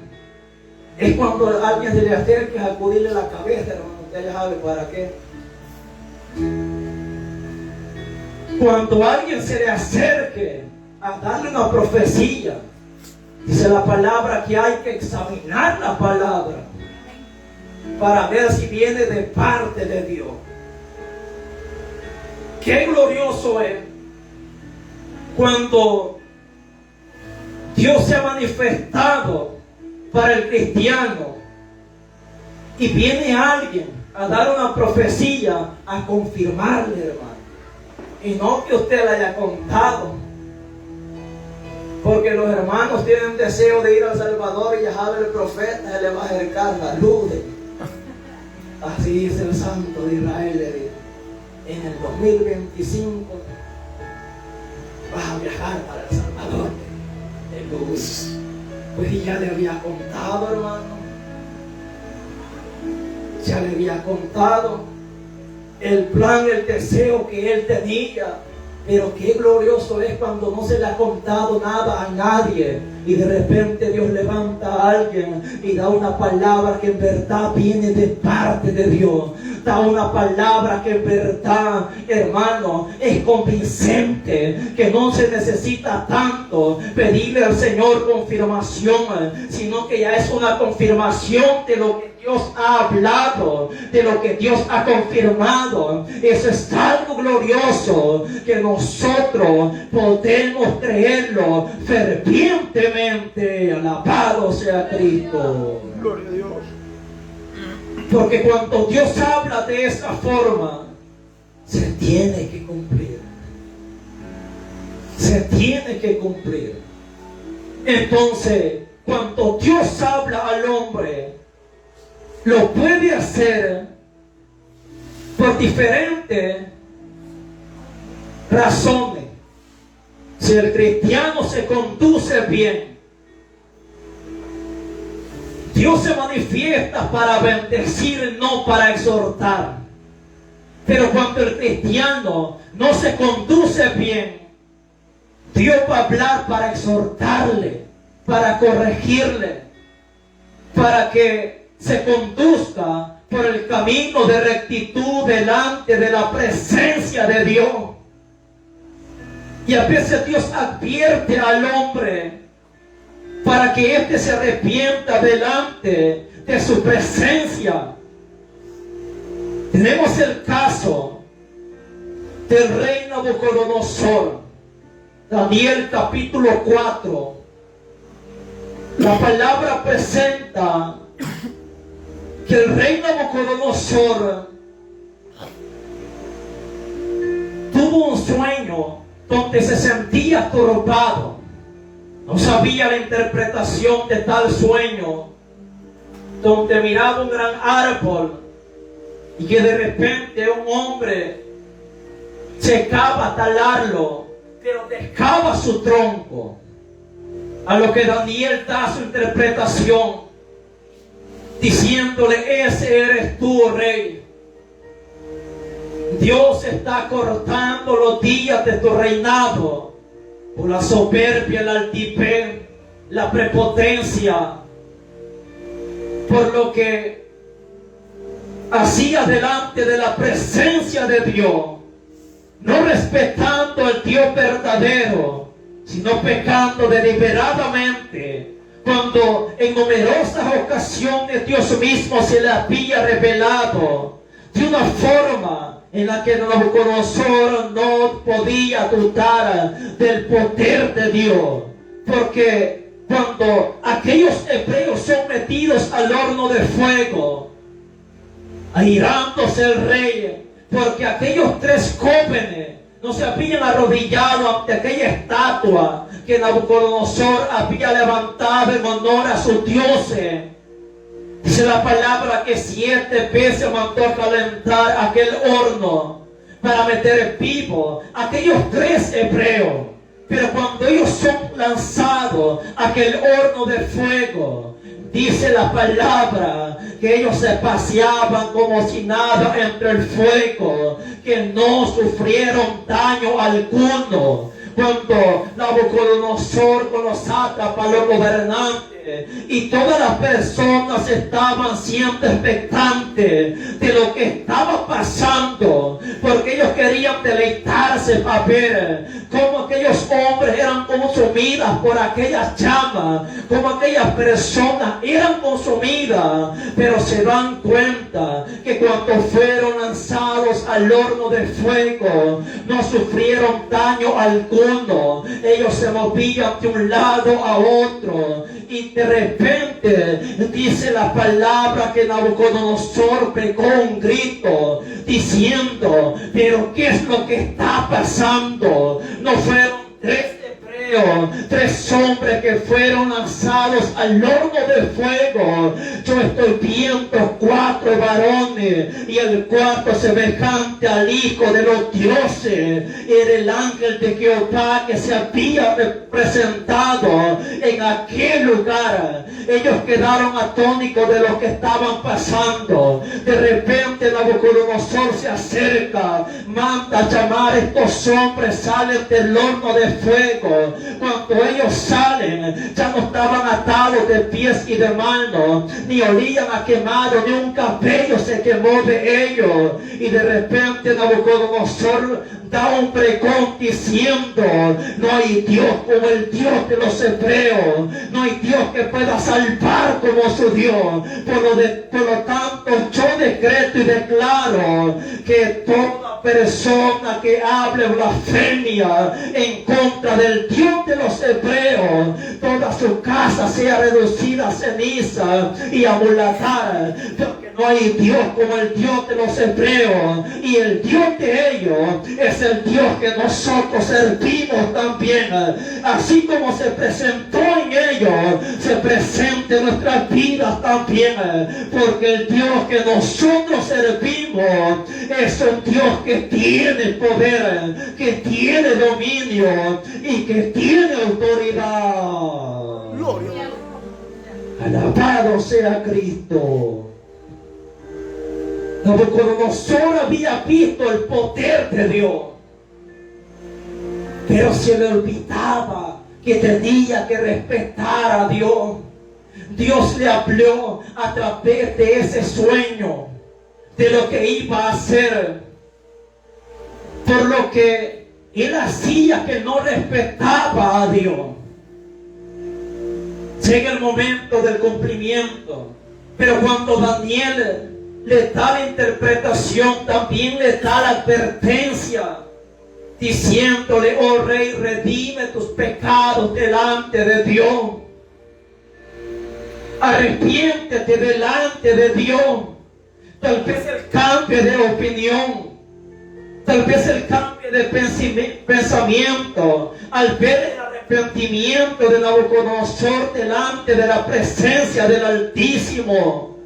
Speaker 2: es cuando alguien se le acerca a acudirle la cabeza, hermano. Usted ya sabe para qué. Cuando alguien se le acerque a darle una profecía, dice la palabra que hay que examinar la palabra para ver si viene de parte de Dios. Qué glorioso es cuando Dios se ha manifestado para el cristiano y viene alguien a dar una profecía, a confirmarle, hermano. Y no que usted la haya contado, porque los hermanos tienen deseo de ir al Salvador y ya sabe el profeta se le va a acercar, salude. Así dice el Santo de Israel, le dijo: en el 2025 vas a viajar para el Salvador de luz. Pues ya le había contado, hermano. Ya le había contado el plan, el deseo que él tenía. Pero qué glorioso es cuando no se le ha contado nada a nadie y de repente Dios levanta a alguien y da una palabra que en verdad viene de parte de Dios. Da una palabra que en verdad, hermano, es convincente, que no se necesita tanto pedirle al Señor confirmación, sino que ya es una confirmación de lo que Dios ha hablado, de lo que Dios ha confirmado. Eso es algo glorioso que nosotros podemos creerlo fervientemente. Alabado sea Cristo.
Speaker 3: Gloria a Dios.
Speaker 2: Porque cuando Dios habla de esa forma, se tiene que cumplir. Se tiene que cumplir. Entonces, cuando Dios habla al hombre, lo puede hacer por diferentes razones. Si el cristiano se conduce bien, Dios se manifiesta para bendecir, no para exhortar. Pero cuando el cristiano no se conduce bien, Dios va a hablar para exhortarle, para corregirle, para que se conduzca por el camino de rectitud delante de la presencia de Dios. Y a veces Dios advierte al hombre para que éste se arrepienta delante de su presencia. Tenemos el caso del rey Nabucodonosor. Daniel capítulo 4. La palabra presenta que el rey Nabucodonosor tuvo un sueño donde se sentía turbado. No sabía la interpretación de tal sueño, donde miraba un gran árbol y que de repente un hombre checaba a talarlo, pero dejaba su tronco. A lo que Daniel da su interpretación, diciéndole: ese eres tú, rey. Dios está cortando los días de tu reinado por la soberbia, la altivez, la prepotencia, por lo que hacía delante de la presencia de Dios, no respetando al Dios verdadero, sino pecando deliberadamente, cuando en numerosas ocasiones Dios mismo se le había revelado de una forma en la que Nabucodonosor no podía dudar del poder de Dios. Porque cuando aquellos hebreos son metidos al horno de fuego, airándose el rey, porque aquellos 3 jóvenes no se habían arrodillado ante aquella estatua que Nabucodonosor había levantado en honor a sus dioses. Dice la palabra que 7 veces mandó a calentar aquel horno para meter vivo aquellos 3 hebreos. Pero cuando ellos son lanzados a aquel horno de fuego, dice la palabra que ellos se paseaban como si nada entre el fuego, que no sufrieron daño alguno. Cuando Nabucodonosor, con los sátrapas, los gobernantes y todas las personas estaban siendo expectantes de lo que estaba pasando, porque ellos querían deleitarse para ver cómo aquellos hombres eran consumidas por aquellas llamas, cómo aquellas personas eran consumidas, pero se dan cuenta que cuando fueron lanzados al horno de fuego no sufrieron daño alguno. Ellos se movían de un lado a otro, y de repente dice la palabra que Nabucodonosor pegó un grito diciendo: pero ¿qué es lo que está pasando? No fueron 3 hebreos, 3 hombres que fueron lanzados al horno de fuego. Yo estoy viendo 4 varones, y el 4 semejante al Hijo de los dioses era el ángel de Jehová que se había presentado en aquel lugar. Ellos quedaron atónitos de lo que estaban pasando. De repente Nabucodonosor se acerca, manda a llamar a estos hombres, salen del horno de fuego, cuando ellos salen, ya no estaban atados de pies y de manos, ni olían a quemado, ni un cabello se quemó de ellos. Y de repente Nabucodonosor da un pregón diciendo: no hay Dios como el Dios de los hebreos, no hay Dios que pueda salvar como su Dios. Por lo tanto, yo decreto y declaro que toda persona que hable blasfemia en contra del Dios de los hebreos, toda su casa sea reducida a ceniza y amulatada, porque no hay Dios como el Dios de los hebreos, y el Dios de ellos es el Dios que nosotros servimos también. Así como se presentó en ellos, se presenta en nuestras vidas también, porque el Dios que nosotros servimos es un Dios que tiene poder, que tiene dominio y que tiene autoridad.
Speaker 3: Gloria.
Speaker 2: Alabado sea Cristo. Nabucodonosor había visto el poder de Dios, pero se le olvidaba que tenía que respetar a Dios. Dios le habló a través de ese sueño de lo que iba a hacer, por lo que él hacía que no respetaba a Dios. Llega el momento del cumplimiento, pero cuando Daniel le da la interpretación, también le da la advertencia, diciéndole: oh rey, redime tus pecados delante de Dios. Arrepiéntete delante de Dios. Tal vez el cambio de opinión, tal vez el cambio de pensamiento, al ver el arrepentimiento de Nabucodonosor delante de la presencia del Altísimo.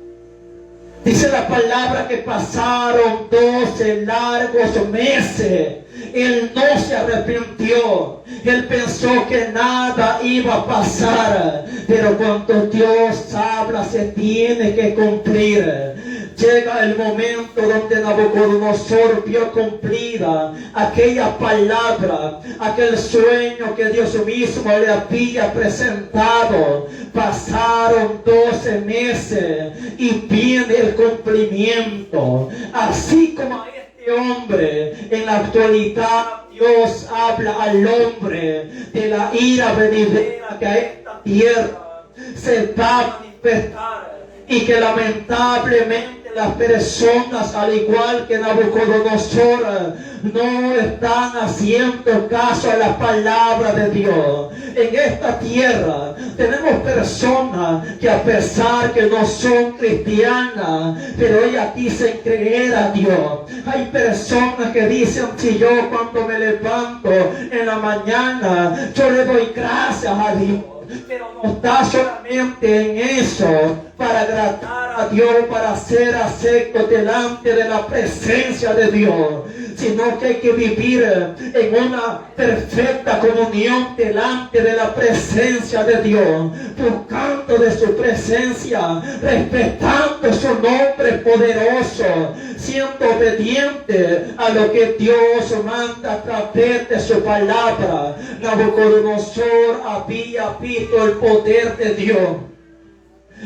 Speaker 2: Dice la palabra que pasaron 12 largos meses. Él no se arrepintió. Él pensó que nada iba a pasar. Pero cuando Dios habla, se tiene que cumplir. Llega el momento donde Nabucodonosor vio cumplida aquella palabra, aquel sueño que Dios mismo le había presentado. Pasaron 12 meses y viene el cumplimiento. Así como a este hombre, en la actualidad Dios habla al hombre de la ira venidera que a esta tierra se va a manifestar, y que lamentablemente las personas, al igual que Nabucodonosor, no están haciendo caso a la palabra de Dios. En esta tierra tenemos personas que, a pesar que no son cristianas, pero ellas dicen creer a Dios. Hay personas que dicen: si yo cuando me levanto en la mañana, yo le doy gracias a Dios. Pero no está solamente en eso, para agradar a Dios, para ser acepto delante de la presencia de Dios, sino que hay que vivir en una perfecta comunión delante de la presencia de Dios, buscando de su presencia, respetando su nombre poderoso, siendo obediente a lo que Dios manda a través de su palabra. Nabucodonosor había visto el poder de Dios.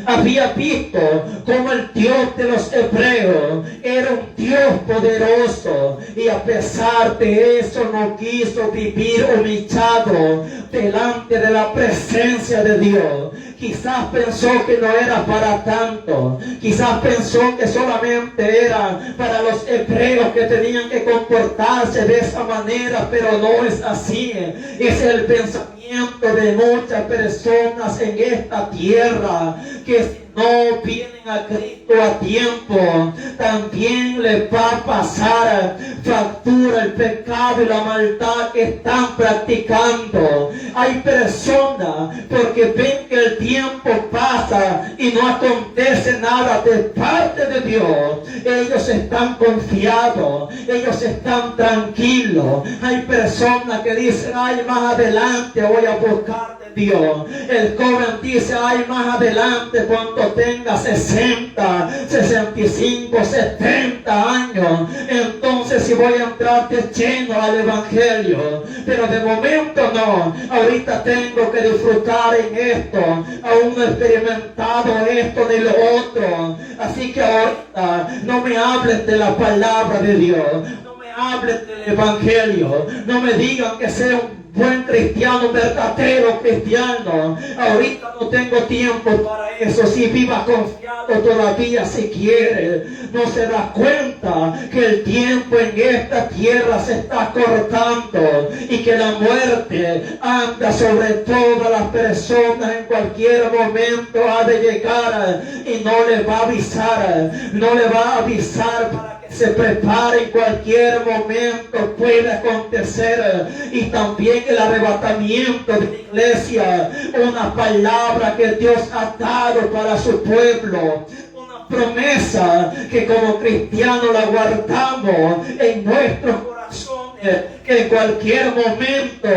Speaker 2: Había visto como el Dios de los hebreos era un Dios poderoso, y a pesar de eso no quiso vivir humillado delante de la presencia de Dios. Quizás pensó que no era para tanto, quizás pensó que solamente era para los hebreos que tenían que comportarse de esa manera, pero no es así. Es el pensamiento de muchas personas en esta tierra, que si no vienen a Cristo a tiempo, también les va a pasar factura el pecado y la maldad que están practicando. Hay personas, porque ven que el tiempo pasa y no acontece nada de parte de Dios, ellos están confiados, ellos están tranquilos. Hay personas que dicen: ay, más adelante voy a buscar de Dios. El joven dice: ay, más adelante, cuando tenga 60, 65, 70 años, entonces sí voy a entrar de lleno al Evangelio. Pero de momento no. Ahorita tengo que disfrutar en esto. Aún no he experimentado esto ni lo otro. Así que ahorita no me hablen de la palabra de Dios. No me hablen del Evangelio. No me digan que sea un buen cristiano, un verdadero cristiano. Ahorita no tengo tiempo para eso. Si viva confiado todavía si quiere. No se da cuenta que el tiempo en esta tierra se está cortando y que la muerte anda sobre todas las personas. En cualquier momento ha de llegar y no le va a avisar. No le va a avisar para que se prepare. En cualquier momento puede acontecer. Y también el arrebatamiento de la iglesia, una palabra que Dios ha dado para su pueblo, una promesa que como cristianos la guardamos en nuestros corazones, que en cualquier momento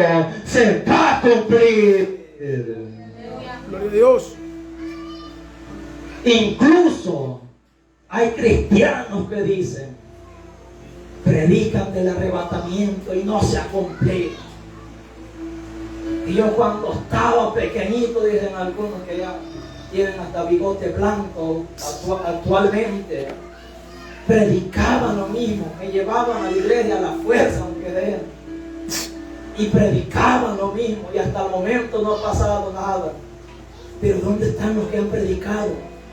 Speaker 2: se va a cumplir.
Speaker 3: Gloria a Dios.
Speaker 2: Incluso hay cristianos que dicen, predican del arrebatamiento y no se ha cumplido. Y yo cuando estaba pequeñito, dicen algunos que ya tienen hasta bigote blanco actualmente, predicaban lo mismo, me llevaban a la iglesia a la fuerza, aunque den, y predicaban lo mismo, y hasta el momento no ha pasado nada. Pero ¿dónde están los que han predicado?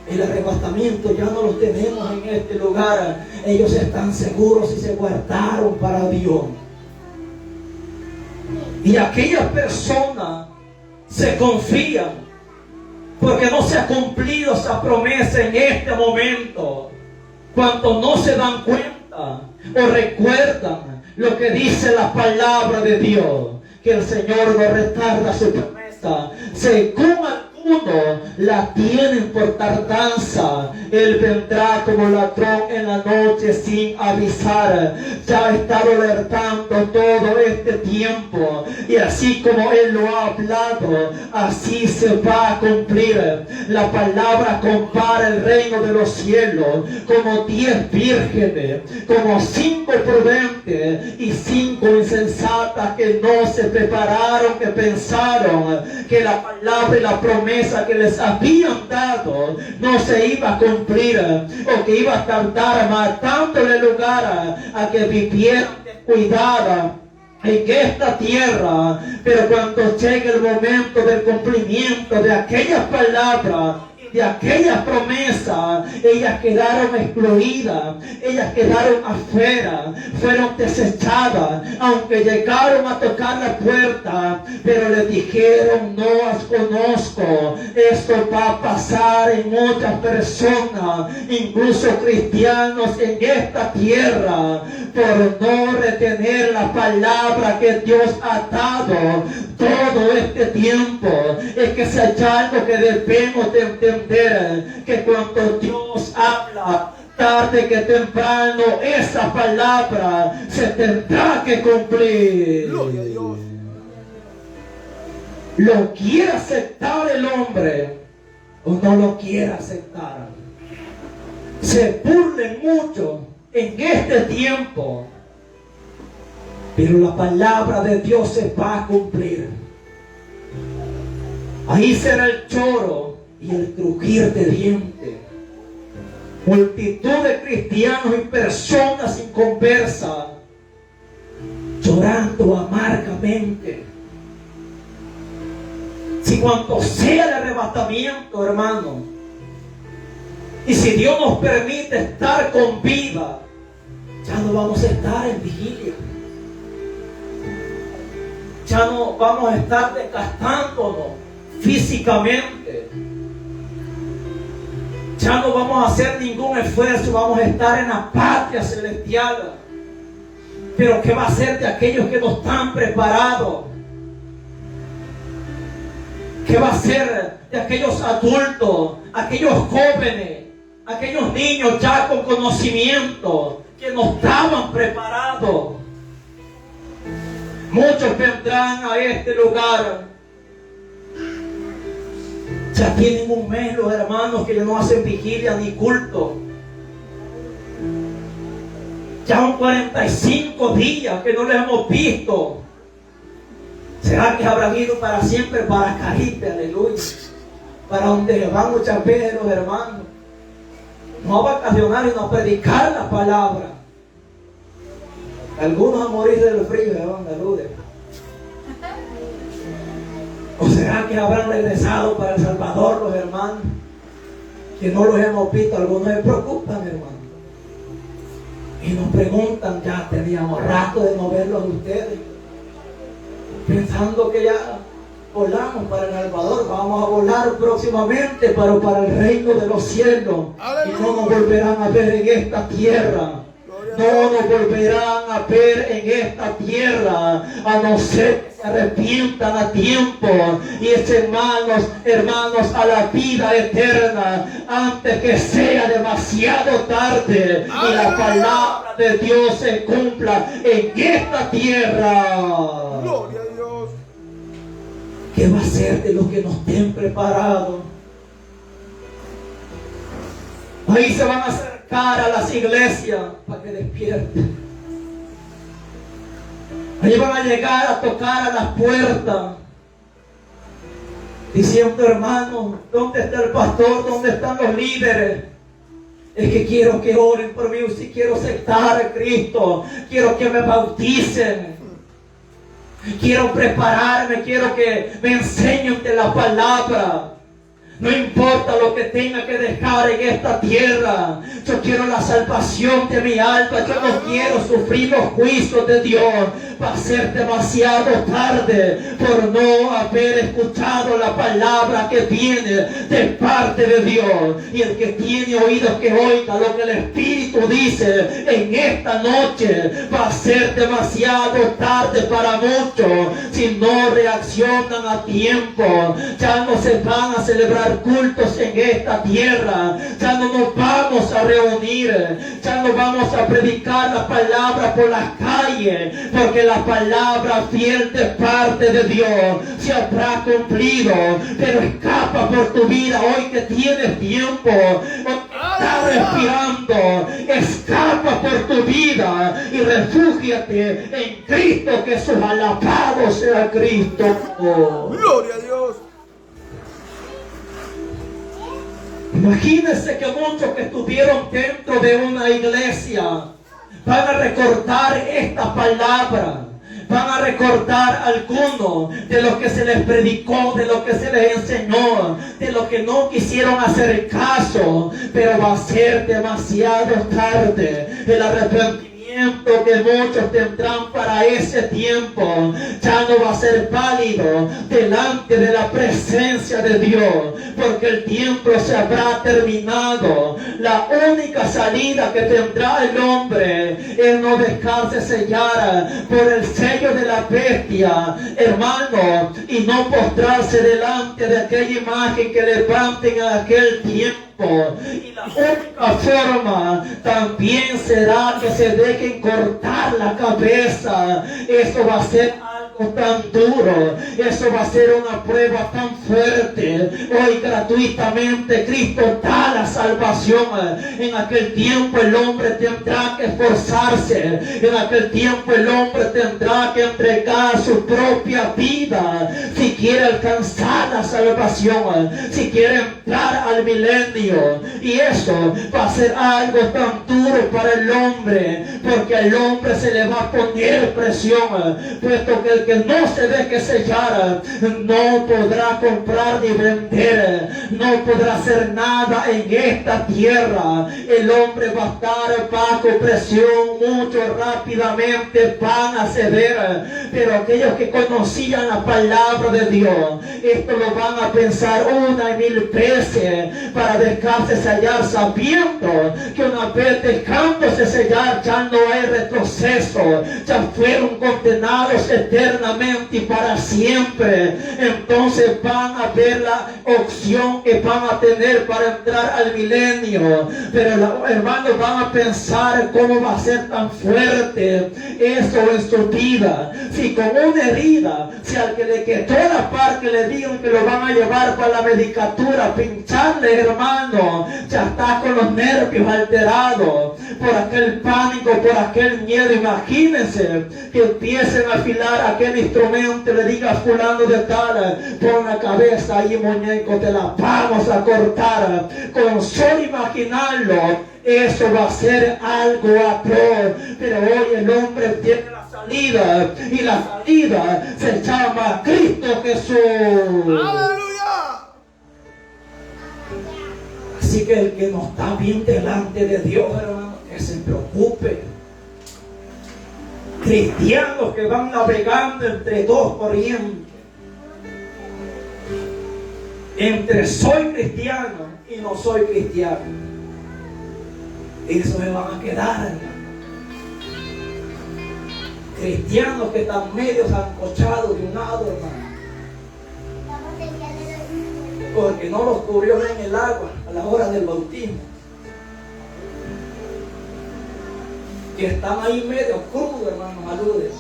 Speaker 2: El arrebatamiento ya no lo tenemos en este lugar. Ellos están seguros y se guardaron para Dios. Y aquellas personas se confían porque no se ha cumplido esa promesa en este momento. Cuando no se dan cuenta o recuerdan lo que dice la palabra de Dios, que el Señor no retarda su promesa, según uno la tienen por tardanza. Él vendrá como ladrón en la noche sin avisar. Ya ha estado alertando todo este tiempo, y así como Él lo ha hablado, así se va a cumplir. La palabra compara el reino de los cielos como 10 vírgenes, como 5 prudentes y 5 insensatas que no se prepararon, que pensaron que la palabra y la promesa que les habían dado no se iba a cumplir, o que iba a tardar más, dándole lugar a que vivieran descuidada en esta tierra. Pero cuando llegue el momento del cumplimiento de aquellas palabras, de aquella promesa, ellas quedaron excluidas, ellas quedaron afuera, fueron desechadas, aunque llegaron a tocar la puerta, pero le dijeron, no os conozco. Esto va a pasar en muchas personas, incluso cristianos en esta tierra, por no retener la palabra que Dios ha dado todo este tiempo. Es que si hay algo que debemos de entender, que cuando Dios habla, tarde que temprano esa palabra se tendrá que cumplir.
Speaker 3: Gloria a Dios.
Speaker 2: ¿Lo quiere aceptar el hombre o no lo quiere aceptar? Se burlen mucho en este tiempo, pero la palabra de Dios se va a cumplir. Ahí será el lloro y el crujir de dientes. Multitud de cristianos y personas inconversas llorando amargamente. Si cuando sea el arrebatamiento, hermano, y si Dios nos permite estar con vida, ya no vamos a estar en vigilia, ya no vamos a estar desgastándonos físicamente, ya no vamos a hacer ningún esfuerzo, vamos a estar en la patria celestial. Pero ¿qué va a ser de aquellos que no están preparados? ¿Qué va a ser de aquellos adultos, aquellos jóvenes, aquellos niños ya con conocimiento, que no estaban preparados? Muchos vendrán a este lugar
Speaker 1: Ya tienen un mes los hermanos que ya no hacen vigilia ni culto. Ya son 45 días que no les hemos visto. ¿Será que habrán ido para siempre para Caribe? Aleluya. Para donde van muchas veces los hermanos. No a vacacionar, sino a predicar la palabra. Algunos a morir del frío, aleluya. ¿O será que habrán regresado para El Salvador los hermanos? Que no los hemos visto. Algunos se preocupan, hermanos. Y nos preguntan, ya teníamos rato de no verlos a ustedes. Pensando que ya volamos para El Salvador. Vamos a volar próximamente, pero para el reino de los cielos. Y no nos volverán a ver en esta tierra. No nos volverán a ver en esta tierra, a no ser que se arrepientan a tiempo y echen manos, hermanos, a la vida eterna antes que sea demasiado tarde y la palabra de Dios se cumpla en esta tierra.
Speaker 3: Gloria a Dios.
Speaker 1: ¿Qué va a ser de los que no estén preparados? Ahí se van a acercar a las iglesias para que despierten. Ahí van a llegar a tocar a las puertas diciendo, hermano, ¿dónde está el pastor? ¿Dónde están los líderes? Es que quiero que oren por mí, si quiero aceptar a Cristo, quiero que me bauticen, quiero prepararme, quiero que me enseñen de la palabra. No importa lo que tenga que dejar en esta tierra. Yo quiero la salvación de mi alma. Yo no quiero sufrir los juicios de Dios. Va a ser demasiado tarde por no haber escuchado la palabra que viene de parte de Dios. Y el que tiene oídos que oiga lo que el Espíritu dice en esta noche. Va a ser demasiado tarde para muchos si no reaccionan a tiempo. Ya no se van a celebrar cultos en esta tierra, ya no nos vamos a reunir, ya no vamos a predicar la palabra por las calles, porque la palabra fiel de parte de Dios se habrá cumplido. Pero escapa por tu vida hoy que tienes tiempo, estás respirando, escapa por tu vida y refúgiate en Cristo Jesús. Alabado sea Cristo.
Speaker 3: Gloria a Dios.
Speaker 1: Imagínense que muchos que estuvieron dentro de una iglesia van a recordar esta palabra, van a recordar algunos de lo que se les predicó, de lo que se les enseñó, de lo que no quisieron hacer caso, pero va a ser demasiado tarde. El arrepentimiento que muchos tendrán para ese tiempo ya no va a ser válido delante de la presencia de Dios, porque el tiempo se habrá terminado. La única salida que tendrá el hombre es no dejarse sellar por el sello de la bestia, hermano, y no postrarse delante de aquella imagen que levanten en aquel tiempo. Y la única forma también será que se dejen cortar la cabeza. Eso va a ser algo tan duro, eso va a ser una prueba tan fuerte. Hoy gratuitamente Cristo da la salvación. En aquel tiempo el hombre tendrá que esforzarse, en aquel tiempo el hombre tendrá que entregar su propia vida si quiere alcanzar la salvación, si quiere entrar al milenio. Y eso va a ser algo tan duro para el hombre, porque al hombre se le va a poner presión, puesto que el que no se deje sellar no podrá comprar ni vender, no podrá hacer nada en esta tierra. El hombre va a estar bajo presión, mucho rápidamente van a ceder, pero aquellos que conocían la palabra de Dios, esto lo van a pensar una y mil veces para dejarse sellar, sabiendo que una vez dejándose sellar ya no hay retroceso, ya fueron condenados eternamente
Speaker 2: eternamente y para siempre. Entonces van a ver la opción que van a tener para entrar al milenio. Pero los hermanos van a pensar cómo va a ser tan fuerte eso en su vida. Si con una herida, si al que le quedó la parte le digan que lo van a llevar para la medicatura, pincharle, hermano, ya está con los nervios alterados por aquel pánico, por aquel miedo. Imagínense que empiecen a afilar aquel instrumento y le diga fulano de tal, pon la cabeza ahí, muñeco, te la vamos a cortar. Con solo imaginarlo, eso va a ser algo atroz. Pero hoy el hombre tiene la salida, y la salida se llama Cristo Jesús.
Speaker 3: ¡Aleluya!
Speaker 2: Así que el que no está bien delante de Dios, hermano, que se preocupe. Cristianos que van navegando entre dos corrientes, entre soy cristiano y no soy cristiano, eso se van a quedar, hermano. Cristianos que están medio zancochados de un lado, hermano, porque no los cubrió en el agua a la hora del bautismo, que están ahí medio crudos, hermano, maludes.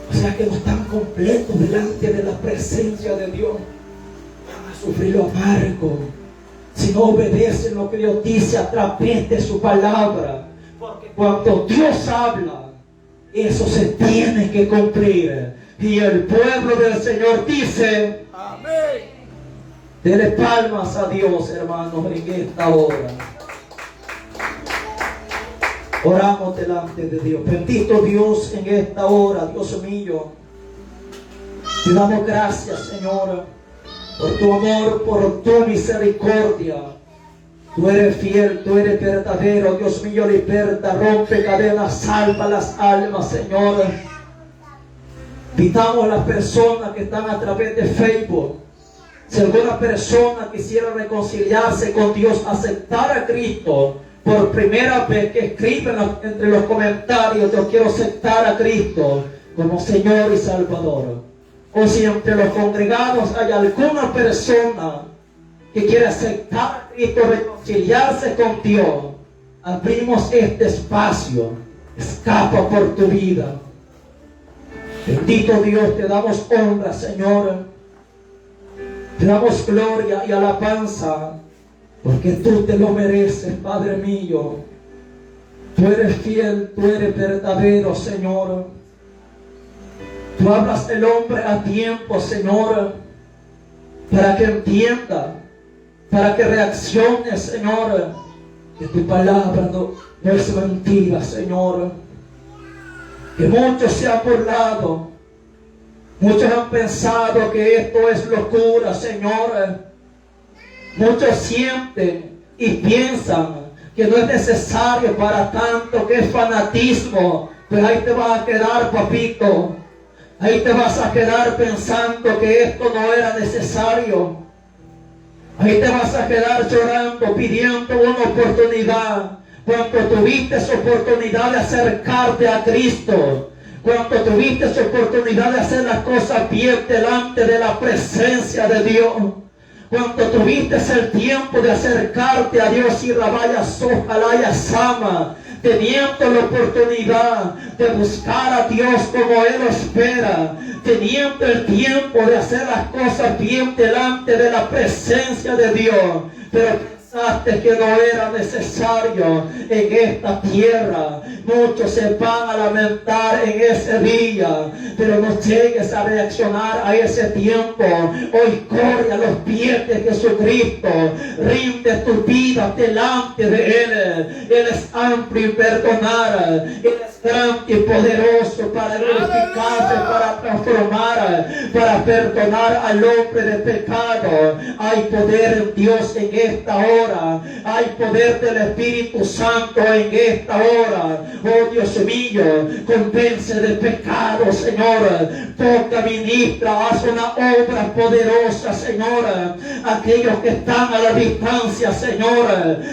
Speaker 2: O sea que no están completos delante de la presencia de Dios. Van a sufrir lo amargo si no obedecen lo que Dios dice a través de su palabra. Porque cuando Dios habla, eso se tiene que cumplir. Y el pueblo del Señor dice:
Speaker 3: Amén.
Speaker 2: Dele palmas a Dios, hermanos, en esta hora. Oramos delante de Dios. Bendito Dios, en esta hora, Dios mío, te damos gracias, Señor, por tu amor, por tu misericordia. Tú eres fiel, tú eres verdadero, Dios mío, liberta, rompe cadenas, salva las almas, Señor. Invitamos a las personas que están a través de Facebook. Si alguna persona quisiera reconciliarse con Dios, aceptar a Cristo por primera vez, que escriben entre los comentarios: yo quiero aceptar a Cristo como Señor y Salvador. O si entre los congregados hay alguna persona que quiere aceptar a Cristo, reconciliarse con Dios, abrimos este espacio. Escapa por tu vida. Bendito Dios, te damos honra, Señor. Te damos gloria y alabanza, porque tú te lo mereces, Padre mío. Tú eres fiel, tú eres verdadero, Señor. Tú hablas el hombre a tiempo, Señor, para que entienda, para que reaccione, Señor, que tu palabra no es mentira, Señor. Que muchos se han burlado, muchos han pensado que esto es locura, Señor. Muchos sienten y piensan que no es necesario para tanto, que es fanatismo. Pues ahí te vas a quedar, papito. Ahí te vas a quedar pensando que esto no era necesario. Ahí te vas a quedar llorando, pidiendo una oportunidad. Cuando tuviste esa oportunidad de acercarte a Cristo, cuando tuviste esa oportunidad de hacer las cosas bien delante de la presencia de Dios, cuando tuviste el tiempo de acercarte a Dios, y Rabaya Sojalaya Sama, teniendo la oportunidad de buscar a Dios como Él espera, teniendo el tiempo de hacer las cosas bien delante de la presencia de Dios, pero pensaste que no era necesario en esta tierra. Muchos se van a lamentar en ese día, pero no llegues a reaccionar a ese tiempo. Hoy corre a los pies de Jesucristo, rinde tu vida delante de Él. Él es amplio y perdonar, Él es grande y poderoso para glorificarse, para transformar, para perdonar al hombre de pecado. Hay poder en Dios en esta hora, hay poder del Espíritu Santo en esta hora. Oh Dios mío, convence de pecado, Señor. Toca, ministra, haz una obra poderosa, Señor. Aquellos que están a la distancia, Señor,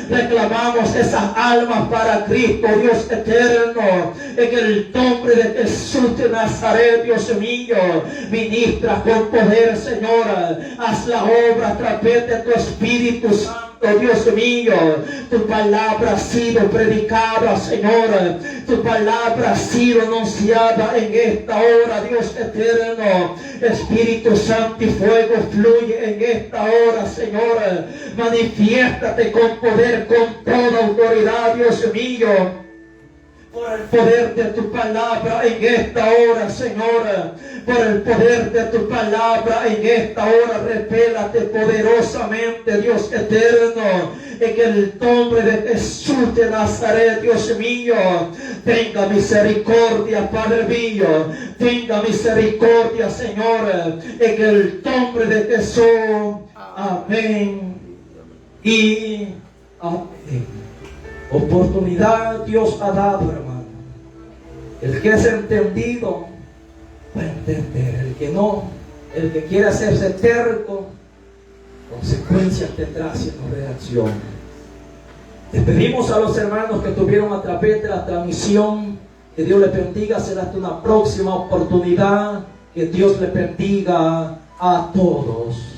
Speaker 2: reclamamos esas almas para Cristo, Dios eterno. En el nombre de Jesús de Nazaret, Dios mío, ministra con poder, Señor. Haz la obra a través de tu Espíritu Santo. Dios mío, tu palabra ha sido predicada, Señor. Tu palabra ha sido anunciada en esta hora, Dios eterno. Espíritu Santo y fuego fluye en esta hora, Señor. Manifiéstate con poder, con toda autoridad, Dios mío. Por el poder de tu palabra en esta hora, Señor. Por el poder de tu palabra en esta hora, revélate poderosamente, Dios eterno. En el nombre de Jesús de Nazaret, Dios mío. Tenga misericordia, Padre mío. Tenga misericordia, Señor. En el nombre de Jesús. Amén. Y amén. Oportunidad Dios ha dado, hermano. El que es entendido va a entender. El que no, el que quiere hacerse terco, consecuencias tendrá haciendo reacción. Les pedimos a los hermanos que estuvieron a través de la transmisión, que Dios les bendiga. Será hasta una próxima oportunidad. Que Dios les bendiga a todos.